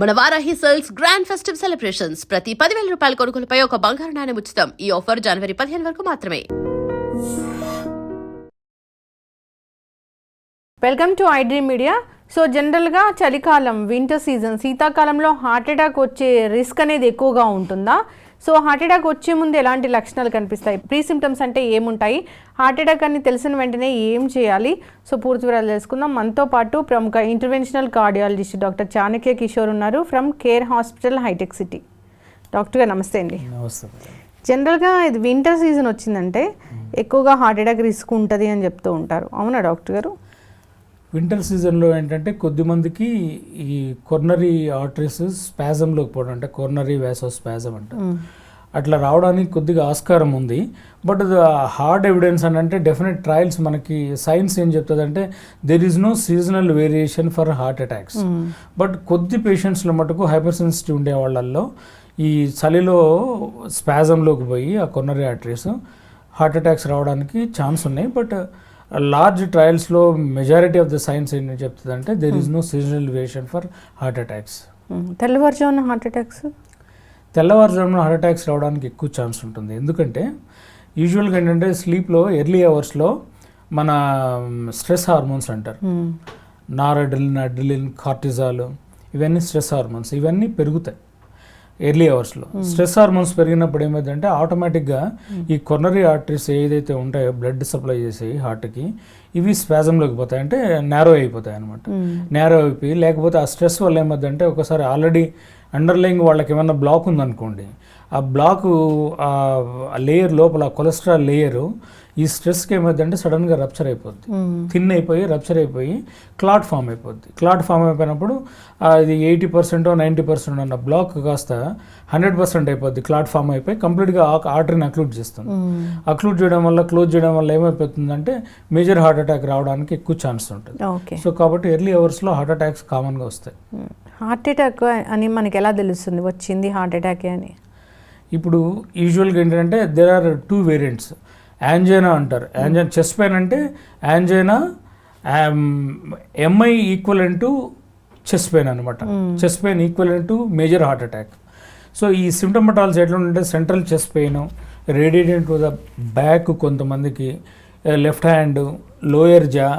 మన Varahi sales grand festive celebrations ప్రతి 10,000 రూపాయల కొనుగోలుపై ఒక బంగారు నాణెం ఉచితం. ఈ ఆఫర్ జనవరి 15 వరకు మాత్రమే. Welcome to iDream media. So జనరల్గా చలికాలం, వింటర్ సీజన్, శీతాకాలంలో హార్ట్ అటాక్ వచ్చే రిస్క్ అనేది ఎక్కువగా ఉంటుందా? సో హార్ట్ అటాక్ వచ్చే ముందు ఎలాంటి లక్షణాలు కనిపిస్తాయి? ప్రీ సిమ్టమ్స్ అంటే ఏముంటాయి? హార్ట్ అటాక్ అని తెలిసిన వెంటనే ఏం చేయాలి? సో పూర్తి వివరాలు తెలుసుకుందాం. మనతో పాటు ప్రముఖ interventional cardiologist doctor Chanakya Kishore ఉన్నారు ఫ్రమ్ కేర్ హాస్పిటల్, హైటెక్ సిటీ. డాక్టర్ గారు నమస్తే అండి. నమస్తే. జనరల్గా ఇది వింటర్ సీజన్ వచ్చిందంటే ఎక్కువగా హార్ట్ అటాక్ రిస్క్ ఉంటుంది అని చెప్తూ ఉంటారు, అవునా డాక్టర్ గారు? వింటర్ సీజన్లో ఏంటంటే కొద్దిమందికి ఈ కొర్నరీ ఆర్టరీస్ స్పాజంలోకి పోవడం, అంటే కొర్నరీ వ్యాసో స్పాజం అంటారు, అట్లా రావడానికి కొద్దిగా ఆస్కారం ఉంది. బట్ హార్డ్ ఎవిడెన్స్ అని అంటే డెఫినెట్ ట్రయల్స్ మనకి సైన్స్ ఏం చెప్తుంది అంటే there is no seasonal variation for heart attacks. But కొద్ది పేషెంట్స్లో మటుకు హైపర్ సెన్సిటివ్ ఉండే వాళ్ళల్లో ఈ చలిలో స్పాజంలోకి పోయి ఆ కొర్నరీ ఆర్టరీస్ హార్ట్ అటాక్స్ రావడానికి ఛాన్స్ ఉన్నాయి. బట్ లార్జ్ ట్రయల్స్లో మెజారిటీ ఆఫ్ ద సైన్స్ ఏం చెప్తుంది అంటే there is no seasonal variation for heart attacks. తెల్లవారుజామున హార్ట్ అటాక్స్ హార్ట్ అటాక్స్ రావడానికి ఎక్కువ ఛాన్స్ ఉంటుంది. ఎందుకంటే యూజువల్గా ఏంటంటే స్లీప్లో ఎర్లీ అవర్స్లో మన స్ట్రెస్ హార్మోన్స్ అంటారు, నారడ్రిలిన్, అడ్రిలిన్, కార్టిజాల్, ఇవన్నీ స్ట్రెస్ హార్మోన్స్, ఇవన్నీ పెరుగుతాయి ఎర్లీ అవర్స్లో. స్ట్రెస్ హార్మోన్స్ పెరిగినప్పుడు ఏమైందంటే ఆటోమేటిక్గా ఈ కొర్నరీ ఆర్టరీస్ ఏదైతే ఉంటాయో బ్లడ్ సప్లై చేసేవి హార్ట్కి, ఇవి స్పాజంలోకి పోతాయి, అంటే నేరో అయిపోతాయి అనమాట. నేరో అయిపోయి లేకపోతే ఆ స్ట్రెస్ వల్ల ఏమవుతుందంటే ఒకసారి ఆల్రెడీ అండర్లైంగ్ వాళ్ళకి ఏమన్నా బ్లాక్ ఉందనుకోండి, ఆ బ్లాకు ఆ లేయర్ లోపల కొలెస్ట్రాల్ లేయరు ఈ స్ట్రెస్కి ఏమవుతుందంటే సడన్గా రప్చర్ అయిపోద్ది, థిన్ అయిపోయి రప్చర్ అయిపోయి క్లాట్ ఫామ్ అయిపోద్ది. క్లాట్ ఫామ్ అయిపోయినప్పుడు ఇది 80% 90% అన్న బ్లాక్ కాస్త 100% అయిపోద్ది. క్లాట్ ఫామ్ అయిపోయి కంప్లీట్గా ఆర్టరీని అక్లూడ్ చేస్తుంది. అక్లూడ్ చేయడం వల్ల, క్లోజ్ చేయడం వల్ల ఏమైపోతుందంటే మేజర్ హార్ట్ అటాక్ రావడానికి ఎక్కువ ఛాన్స్ ఉంటుంది. సో కాబట్టి ఎర్లీ అవర్స్లో హార్ట్ అటాక్స్ కామన్గా వస్తాయి. హార్ట్ అటాక్ అని మనకి ఎలా తెలుస్తుంది వచ్చింది హార్ట్ అటాక్ అని? ఇప్పుడు యూజువల్గా ఏంటంటే దేర్ ఆర్ 2 వేరియంట్స్. యాంజైనా అంటారు. యాంజైనా చెస్ట్ పెయిన్ అంటే angina MI equivalent to chest pain అనమాట. Chest pain equivalent to major heart attack. So ఈ సిమ్టమటాలజీ ఎట్లా ఉంటే central chest pain, radiated to the back, కొంతమందికి left hand, lower jaw,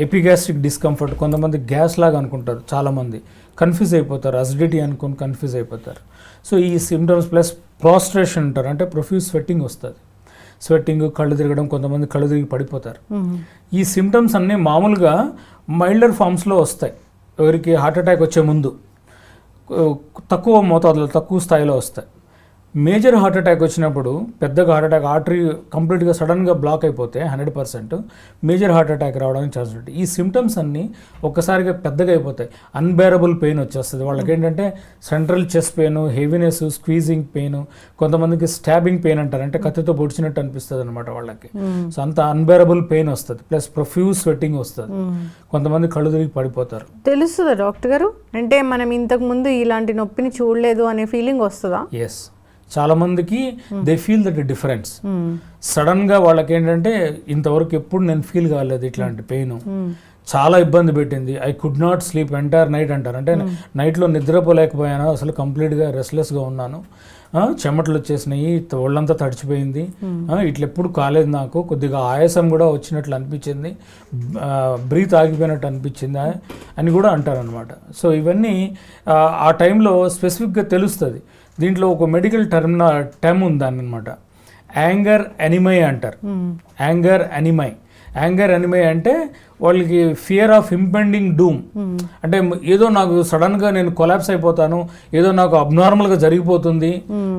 epigastric discomfort, కొంతమంది gas లాగా అనుకుంటారు, చాలామంది కన్ఫ్యూజ్ అయిపోతారు, అసిడిటీ అనుకుని కన్ఫ్యూజ్ అయిపోతారు. సో ఈ సిమ్టమ్స్ ప్లస్ ప్రాస్ట్రేషన్ అంటారు, అంటే ప్రొఫ్యూజ్ స్వెట్టింగ్ వస్తుంది, స్వెట్టింగ్, కళ్ళు తిరగడం, కొంతమంది కళ్ళు తిరిగి పడిపోతారు. ఈ సిమ్టమ్స్ అన్నీ మామూలుగా మైల్డర్ ఫామ్స్లో వస్తాయి. ఎవరికి హార్ట్ అటాక్ వచ్చే ముందు తక్కువ మోతాదులో, తక్కువ స్థాయిలో వస్తాయి. మేజర్ హార్ట్ అటాక్ వచ్చినప్పుడు పెద్దగా హార్ట్ అటాక్ ఆర్టరీ కంప్లీట్గా సడన్గా బ్లాక్ అయిపోతే 100% మేజర్ హార్ట్ అటాక్ రావడానికి ఛాన్స్ ఉంటుంది. ఈ సిమ్టమ్స్ అన్నీ ఒక్కసారిగా పెద్దగా అయిపోతాయి. అన్బేరబుల్ పెయిన్ వచ్చేస్తుంది వాళ్ళకి. ఏంటంటే central chest pain, heaviness, squeezing pain, కొంతమందికి స్టాబింగ్ పెయిన్ అంటారు, అంటే కత్తితో పొడిచినట్టు అనిపిస్తుంది అనమాట వాళ్ళకి. సో అంత అన్బేరబుల్ పెయిన్ వస్తుంది, ప్లస్ ప్రొఫ్యూజ్ స్వెట్టింగ్ వస్తుంది, కొంతమంది కళ్ళు తిరిగి పడిపోతారు. తెలుస్తుందా డాక్టర్ గారు? అంటే మనం ఇంతకు ముందు ఇలాంటి నొప్పిని చూడలేదు అనే ఫీలింగ్ వస్తుందా? ఎస్, చాలా మందికి దే ఫీల్ దట్ డిఫరెన్స్. సడన్గా వాళ్ళకి ఏంటంటే ఇంతవరకు ఎప్పుడు నేను ఫీల్ కాలేదు ఇట్లాంటి పెయిన్, చాలా ఇబ్బంది పెట్టింది, I could not sleep entire night అంటారు, అంటే నైట్లో నిద్రపోలేకపోయాను, అసలు కంప్లీట్గా రెస్ట్లెస్గా ఉన్నాను, చెమటలు వచ్చేసినాయి, ఒళ్ళంతా తడిచిపోయింది, ఇట్లా ఎప్పుడు కాలేదు, నాకు కొద్దిగా ఆయాసం కూడా వచ్చినట్లు అనిపించింది, బ్రీత్ ఆగిపోయినట్టు అనిపించింది అని కూడా అంటారనమాట. సో ఇవన్నీ ఆ టైంలో స్పెసిఫిక్గా తెలుస్తుంది. దీంట్లో ఒక మెడికల్ టర్మ్ ఉందన్నమాట, యాంగర్ ఎనిమై అంటారు. యాంగర్ ఎనిమై అంటే వాళ్ళకి ఫియర్ ఆఫ్ ఇంపెండింగ్ డూమ్, అంటే ఏదో నాకు సడన్గా నేను కొలాప్స్ అయిపోతాను, ఏదో నాకు అబ్నార్మల్గా జరిగిపోతుంది,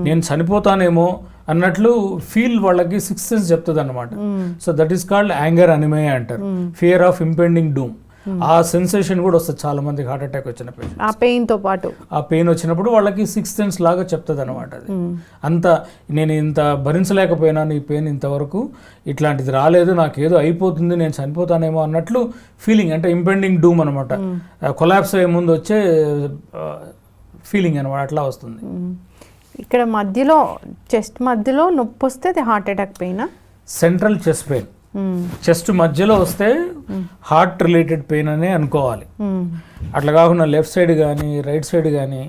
నేను చనిపోతానేమో అన్నట్లు ఫీల్ వాళ్ళకి సిక్స్త్ సెన్స్ చెప్తుంది అనమాట. So that is called angor animi అంటారు, ఫియర్ ఆఫ్ ఇంపెండింగ్ డూమ్. ఆ సెన్సేషన్ కూడా వస్తుంది చాలా మందికి హార్ట్ అటాక్ వచ్చిన పేషెంట్స్. ఆ పెయిన్తో పాటు ఆ పెయిన్ వచ్చినప్పుడు వాళ్ళకి సిక్స్త్ సెన్స్ లాగా చెప్తుంది అనమాట. అది అంత నేను ఇంత భరించలేకపోయినాను, ఈ పెయిన్ ఇంతవరకు ఇట్లాంటిది రాలేదు, నాకు ఏదో అయిపోతుంది, నేను చనిపోతానేమో అన్నట్లు ఫీలింగ్, అంటే ఇంపెండింగ్ డూమ్ అనమాట, కొలాప్స్ అయ్యే ముందు వచ్చే ఫీలింగ్ అనమాట, అట్లా వస్తుంది. ఇక్కడ మధ్యలో చెస్ట్ మధ్యలో నొప్పి వస్తే అది హార్ట్ అటాక్ పెయినా? సెంట్రల్ చెస్ట్ పెయిన్ చెస్ట్ మధ్యలో వస్తే హార్ట్ రిలేటెడ్ పెయిన్ అనే అనుకోవాలి. అట్లా కాకుండా లెఫ్ట్ సైడ్ కానీ రైట్ సైడ్ కానీ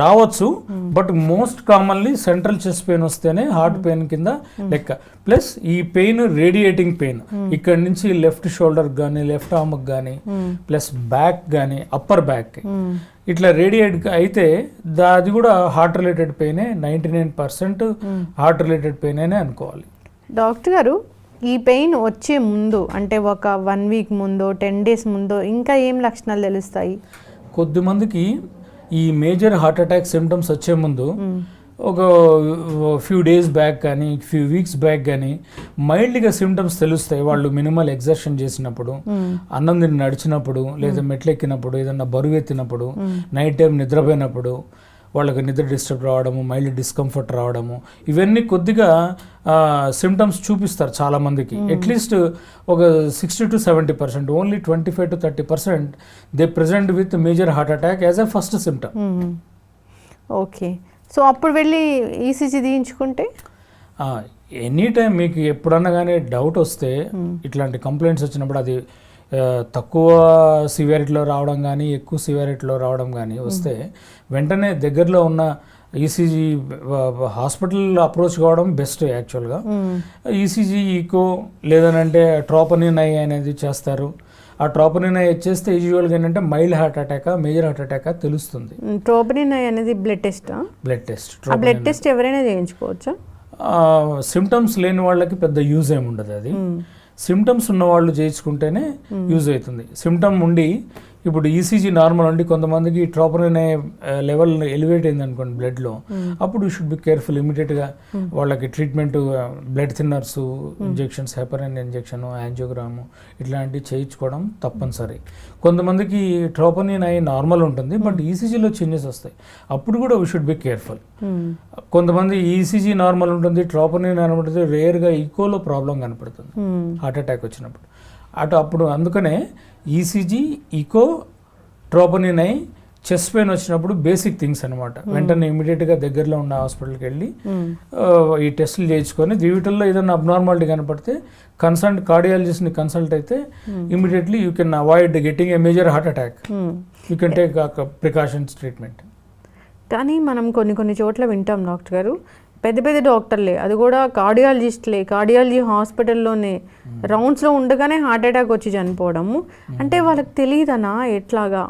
రావచ్చు, but most commonly central chest pain వస్తేనే హార్ట్ పెయిన్ కింద లెక్క. ప్లస్ ఈ పెయిన్ రేడియేటింగ్ పెయిన్ ఇక్కడ నుంచి లెఫ్ట్ షోల్డర్ కానీ లెఫ్ట్ ఆర్మ్ కానీ ప్లస్ బ్యాక్ కానీ అప్పర్ బ్యాక్ ఇట్లా రేడియేట్ అయితే అది కూడా హార్ట్ రిలేటెడ్ పెయినే. 99% హార్ట్ రిలేటెడ్ పెయిన్ అనే అనుకోవాలి. డాక్టర్ గారు, ఈ పెయిన్ వచ్చే ముందు అంటే ఒక 1 వీక్ ముందో 10 డేస్ ముందో ఇంకా ఏం లక్షణాలు తెలుస్తాయి? కొద్దిమందికి ఈ మేజర్ హార్ట్ అటాక్ సిమ్టమ్స్ వచ్చే ముందు ఒక ఫ్యూ డేస్ బ్యాక్ కానీ ఫ్యూ వీక్స్ బ్యాక్ కానీ మైల్డ్గా సిమ్టమ్స్ తెలుస్తాయి. వాళ్ళు మినిమల్ ఎగ్జర్షన్ చేసినప్పుడు, అన్నం తిని నడిచినప్పుడు, లేదా మెట్లు ఎక్కినప్పుడు, ఏదన్నా బరువు ఎత్తినప్పుడు, నైట్ టైం నిద్రపోయినప్పుడు వాళ్ళకి నిద్ర డిస్టర్బ్ రావడము, మైల్డ్ డిస్కంఫర్ట్ రావడము, ఇవన్నీ కొద్దిగా సిమ్టమ్స్ చూపిస్తారు చాలామందికి. అట్లీస్ట్ ఒక 60 to 70%, only 25 to 30% they present with major heart attack as a first symptom. Okay, so అప్పుడు వెళ్ళి ఈసీజీ తీయించుకుంటే ఎనీ టైం మీకు ఎప్పుడన్నా కానీ డౌట్ వస్తే, ఇట్లాంటి కంప్లైంట్స్ వచ్చినప్పుడు అది తక్కువ సివియారిటీలో రావడం కానీ ఎక్కువ సివియారిటీలో రావడం కానీ వస్తే వెంటనే దగ్గరలో ఉన్న ఈసీజీ హాస్పిటల్ అప్రోచ్ కావడం బెస్ట్ యాక్చువల్గా. ఈసీజీ ఈకో లేదనంటే ట్రోపనిన్ ఐ అనేది చేస్తారు. ఆ ట్రోపనిన్ ఐ చేస్తే యూజువల్గా ఏంటంటే mild heart attack major heart attack తెలుస్తుంది. ట్రోపనిన్ ఐ అనేది బ్లడ్ టెస్ట్. బ్లడ్ టెస్ట్ ఎవరైనా చేయించుకోవచ్చా? సిమ్టమ్స్ లేని వాళ్ళకి పెద్ద యూజ్ ఏమి ఉండదు. అది సిమ్టమ్స్ ఉన్న వాళ్ళు చేయించుకుంటేనే యూజ్ అవుతుంది. సిమ్టమ్ ఉండి ఇప్పుడు ఈసీజీ నార్మల్ ఉండి కొంతమందికి ట్రోపనిన్ లెవెల్ ఎలివేట్ అయింది అనుకోండి బ్లడ్లో, అప్పుడు యూ షుడ్ బి కేర్ఫుల్. ఇమీడియట్గా వాళ్ళకి treatment, blood thinners injections, heparin injection, angiogram ఇట్లాంటివి చేయించుకోవడం తప్పనిసరి. కొంతమందికి ట్రోపనిన్ నార్మల్ ఉంటుంది, బట్ ఈసీజీలో చేంజెస్ వస్తాయి, అప్పుడు కూడా వీ షుడ్ బి కేర్ఫుల్. కొంతమంది ఈసీజీ నార్మల్ ఉంటుంది, ట్రోపనిన్ కనబడుతుంది, రేర్గా ఈకోలో ప్రాబ్లం కనపడుతుంది హార్ట్ అటాక్ వచ్చినప్పుడు. అప్పుడు అందుకనే ECG, echo, troponin I, chest pain వచ్చినప్పుడు బేసిక్ థింగ్స్ అనమాట. వెంటనే ఇమీడియట్గా దగ్గరలో ఉన్న హాస్పిటల్కి వెళ్ళి ఈ టెస్టులు చేయించుకొని వీటిల్లో ఏదైనా అబ్నార్మాలిటీ కనపడితే కన్సల్ట్ కార్డియాలజిస్ట్ని కన్సల్ట్ అయితే immediately you can avoid getting a major heart attack. You can take precautions treatment. కానీ మనం కొన్ని చోట్ల వింటాం డాక్టర్ గారు, పెద్ద పెద్ద డాక్టర్లే, అది కూడా కార్డియాలజిస్ట్లే, కార్డియాలజీ హాస్పిటల్లోనే రౌండ్స్లో ఉండగానే హార్ట్ అటాక్ వచ్చి చనిపోవడము. అంటే వాళ్ళకి తెలియదనా ఎట్లాగా?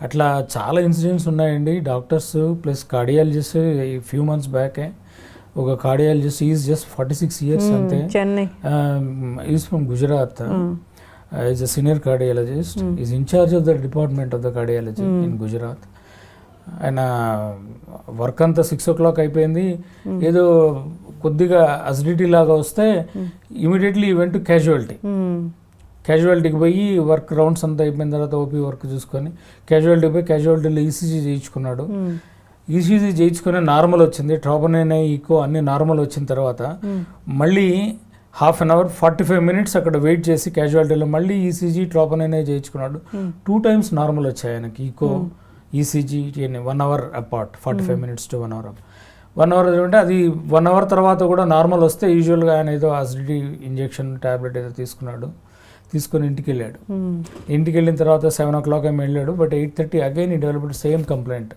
అట్లా చాలా ఇన్సిడెంట్స్ ఉన్నాయండి. Doctors plus cardiologist few months బ్యాకే ఒక కార్డియాలజిస్ట్ ఈజ్ జస్ట్ 46 years అంతే, Chennai, is from Gujarat, is a senior cardiologist, is incharge of the department of the cardiology in Gujarat. ఆయన వర్క్ అంతా 6 o'clock అయిపోయింది, ఏదో కొద్దిగా అసిడిటీ లాగా వస్తే ఇమీడియట్లీ ఈవెంట్ టు క్యాజువాలిటీకి పోయి వర్క్ రౌండ్స్ అంతా అయిపోయిన తర్వాత ఓపీ వర్క్ చూసుకొని క్యాజువాలిటీకి పోయి క్యాజువాలిటీలో ఈసీజీ చేయించుకున్నాడు. ఈసీజీ చేయించుకొని నార్మల్ వచ్చింది, ట్రోపనిన్ ఈకో అన్ని నార్మల్ వచ్చిన తర్వాత మళ్ళీ 1/2 hour 45 minutes అక్కడ వెయిట్ చేసి క్యాజువాలిటీలో మళ్ళీ ఈసీజీ, ట్రోపనిన్ చేయించుకున్నాడు. 2 times నార్మల్ వచ్చాయి ఆయనకి. Echo, ECG 1 hour apart, 45 minutes to 1 hour. 1 hour అంటే అది 1 hour తర్వాత కూడా నార్మల్ వస్తే యూజువల్గా ఆయన ఏదో అసిడిటీ ఇంజెక్షన్ ట్యాబ్లెట్ ఏదో తీసుకొని ఇంటికి వెళ్ళాడు. ఇంటికి వెళ్ళిన తర్వాత 7 o'clock ఏమి వెళ్ళాడు, బట్ 8:30 అగైన్ ఈ డెవలప్డ్ సేమ్ కంప్లైంట్.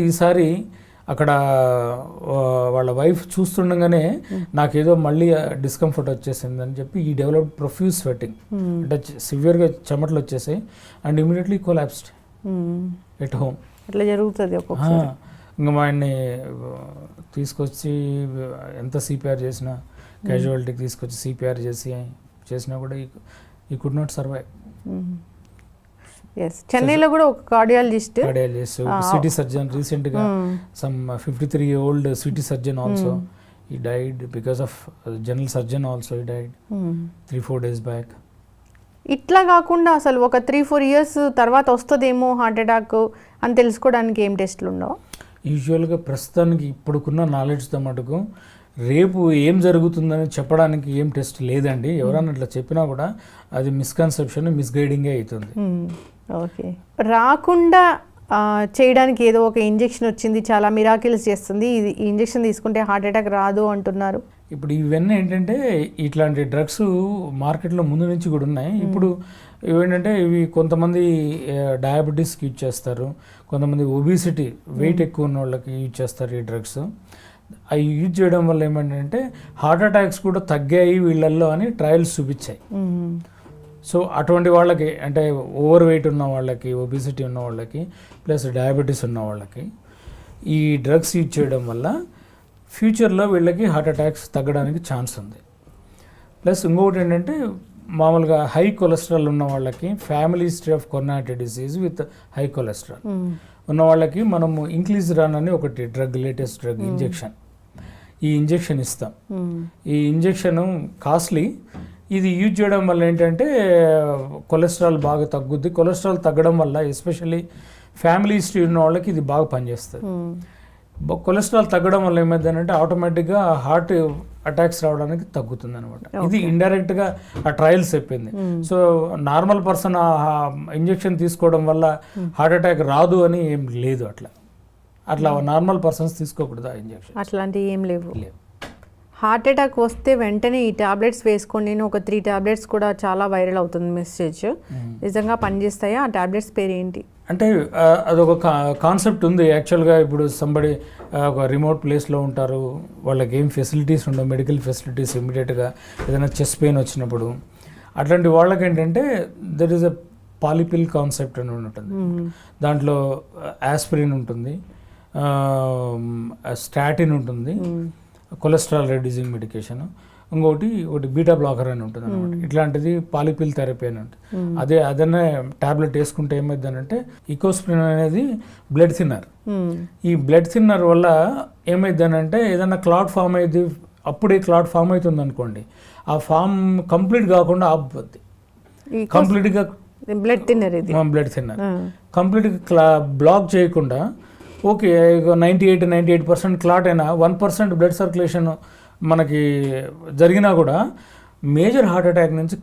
ఈసారి అక్కడ వాళ్ళ వైఫ్ చూస్తుండగానే నాకేదో మళ్ళీ డిస్కంఫర్ట్ వచ్చేసింది అని చెప్పి ఈ డెవలప్డ్ ప్రొఫ్యూజ్ స్వెట్టింగ్, అంటే సివియర్గా చెమటలు వచ్చేసాయి and immediately collapsed at home. అట్లా జరుగుతుంది ఒక్కొక్కసారి. ఇంకా మా ఆయన్ని తీసుకొచ్చి ఎంత సిపిఆర్ చేసినా, క్యాజువాలిటీకి తీసుకొచ్చి సిపిఆర్ చేసినా కూడా ఈ కుడ్ నాట్ సర్వైవ్. చెన్నైలో కూడా ఒక కార్డియాలజిస్ట్ సిటీ సర్జన్ రీసెంట్గా some 53-year-old city surgeon also he died because of general surgeon also he died 3-4 days back. ఇట్లా కాకుండా అసలు ఒక 3-4 years తర్వాత వస్తుందేమో హార్ట్ అటాక్ అని తెలుసుకోవడానికి ఏం టెస్ట్లు ఉండవు? యూజువల్గా ప్రస్తుతానికి ఇప్పుడుకున్న నాలెడ్జ్తో మటుకు రేపు ఏం జరుగుతుందని చెప్పడానికి ఏం టెస్ట్ లేదండి. ఎవరన్నా అట్లా చెప్పినా కూడా అది మిస్కన్సెప్షన్, మిస్గైడింగే అవుతుంది. ఓకే, రాకుండా చేయడానికి ఏదో ఒక ఇంజెక్షన్ వచ్చింది, చాలా మిరాకిల్స్ చేస్తుంది, ఈ ఇంజెక్షన్ తీసుకుంటే హార్ట్ అటాక్ రాదు అంటున్నారు. ఇప్పుడు ఇవన్నీ ఏంటంటే ఇట్లాంటి డ్రగ్స్ మార్కెట్లో ముందు నుంచి కూడా ఉన్నాయి. ఇప్పుడు ఇవేంటంటే ఇవి కొంతమంది డయాబెటీస్కి యూజ్ చేస్తారు, కొంతమంది ఒబిసిటీ వెయిట్ ఎక్కువ ఉన్న వాళ్ళకి యూజ్ చేస్తారు ఈ డ్రగ్స్. అవి యూజ్ చేయడం వల్ల ఏమంటే హార్ట్ అటాక్స్ కూడా తగ్గాయి వీళ్ళల్లో అని ట్రయల్స్ చూపించాయి. సో అటువంటి వాళ్ళకి అంటే ఓవర్ వెయిట్ ఉన్న వాళ్ళకి, ఒబిసిటీ ఉన్న వాళ్ళకి, ప్లస్ డయాబెటీస్ ఉన్న వాళ్ళకి ఈ డ్రగ్స్ యూజ్ చేయడం వల్ల ఫ్యూచర్లో వీళ్ళకి హార్ట్ అటాక్స్ తగ్గడానికి ఛాన్స్ ఉంది. ప్లస్ ఇంకొకటి ఏంటంటే మామూలుగా హై కొలెస్ట్రాల్ ఉన్న వాళ్ళకి, family history of coronary disease with high cholesterol ఉన్న వాళ్ళకి మనము ఇంక్లీజ్రాన్ అని ఒకటి డ్రగ్, లేటెస్ట్ డ్రగ్ ఇంజెక్షన్, ఈ ఇంజెక్షన్ ఇస్తాం. ఈ ఇంజెక్షన్ కాస్ట్లీ. ఇది యూజ్ చేయడం వల్ల ఏంటంటే కొలెస్ట్రాల్ బాగా తగ్గుద్ది. కొలెస్ట్రాల్ తగ్గడం వల్ల ఎస్పెషల్లీ ఫ్యామిలీ హిస్టరీ ఉన్న వాళ్ళకి ఇది బాగా పనిచేస్తుంది. కొలెస్ట్రాల్ తగ్గడం వల్ల ఏమైందంటే ఆటోమేటిక్గా హార్ట్ అటాక్స్ రావడానికి తగ్గుతుంది అనమాట. ఇది ఇండైరెక్ట్గా ఆ ట్రయల్స్ చెప్పింది. సో నార్మల్ పర్సన్ ఆ ఇంజెక్షన్ తీసుకోవడం వల్ల హార్ట్ అటాక్ రాదు అని ఏం లేదు. అట్లా నార్మల్ పర్సన్స్ తీసుకోకూడదు ఆ ఇంజెక్షన్. అట్లాంటివి ఏం లేవు. హార్ట్ అటాక్ వస్తే వెంటనే ఈ టాబ్లెట్స్ వేసుకోండి, నేను ఒక 3 టాబ్లెట్స్ కూడా చాలా వైరల్ అవుతుంది మెసేజ్. నిజంగా పనిచేస్తాయా? ఆ టాబ్లెట్స్ పేరు ఏంటి? అంటే అదొక కాన్సెప్ట్ ఉంది యాక్చువల్గా. ఇప్పుడు సంబడి ఒక రిమోట్ ప్లేస్లో ఉంటారు, వాళ్ళకి ఏం ఫెసిలిటీస్ ఉండవు, మెడికల్ ఫెసిలిటీస్. ఇమీడియట్గా ఏదైనా చెస్ట్ పెయిన్ వచ్చినప్పుడు అట్లాంటి వాళ్ళకి ఏంటంటే దర్ ఈజ్ ఎ పాలిపిల్ కాన్సెప్ట్ అని ఉంటుంది. దాంట్లో ఆస్పిరిన్ ఉంటుంది, స్టాటిన్ ఉంటుంది, కొలెస్ట్రాల్ రెడ్యూసింగ్ మెడికేషన్, ఒకటి బీటా బ్లాకర్ అని ఉంటుంది అనమాట. ఇట్లాంటిది పాలిపిల్ థెరపీ అని ఉంటుంది. అదనే టాబ్లెట్ వేసుకుంటే ఏమైందనంటే ఇకోస్ప్రిన్ అనేది బ్లడ్ థిన్నర్. ఈ బ్లడ్ థిన్నర్ వల్ల ఏమైందనంటే ఏదైనా క్లాట్ ఫామ్ అయ్యింది, అప్పుడే క్లాట్ ఫామ్ అవుతుంది అనుకోండి, ఆ ఫామ్ కంప్లీట్ కాకుండా ఆపుద్ది. కంప్లీట్గా బ్లడ్ థిన్నర్ కంప్లీట్గా బ్లాక్ చేయకుండా, ఓకే 98% క్లాట్ అయినా 1% బ్లడ్ సర్క్యులేషన్ మనకి జరిగినా కూడా మేజర్ హార్ట్ అటాక్ నుంచి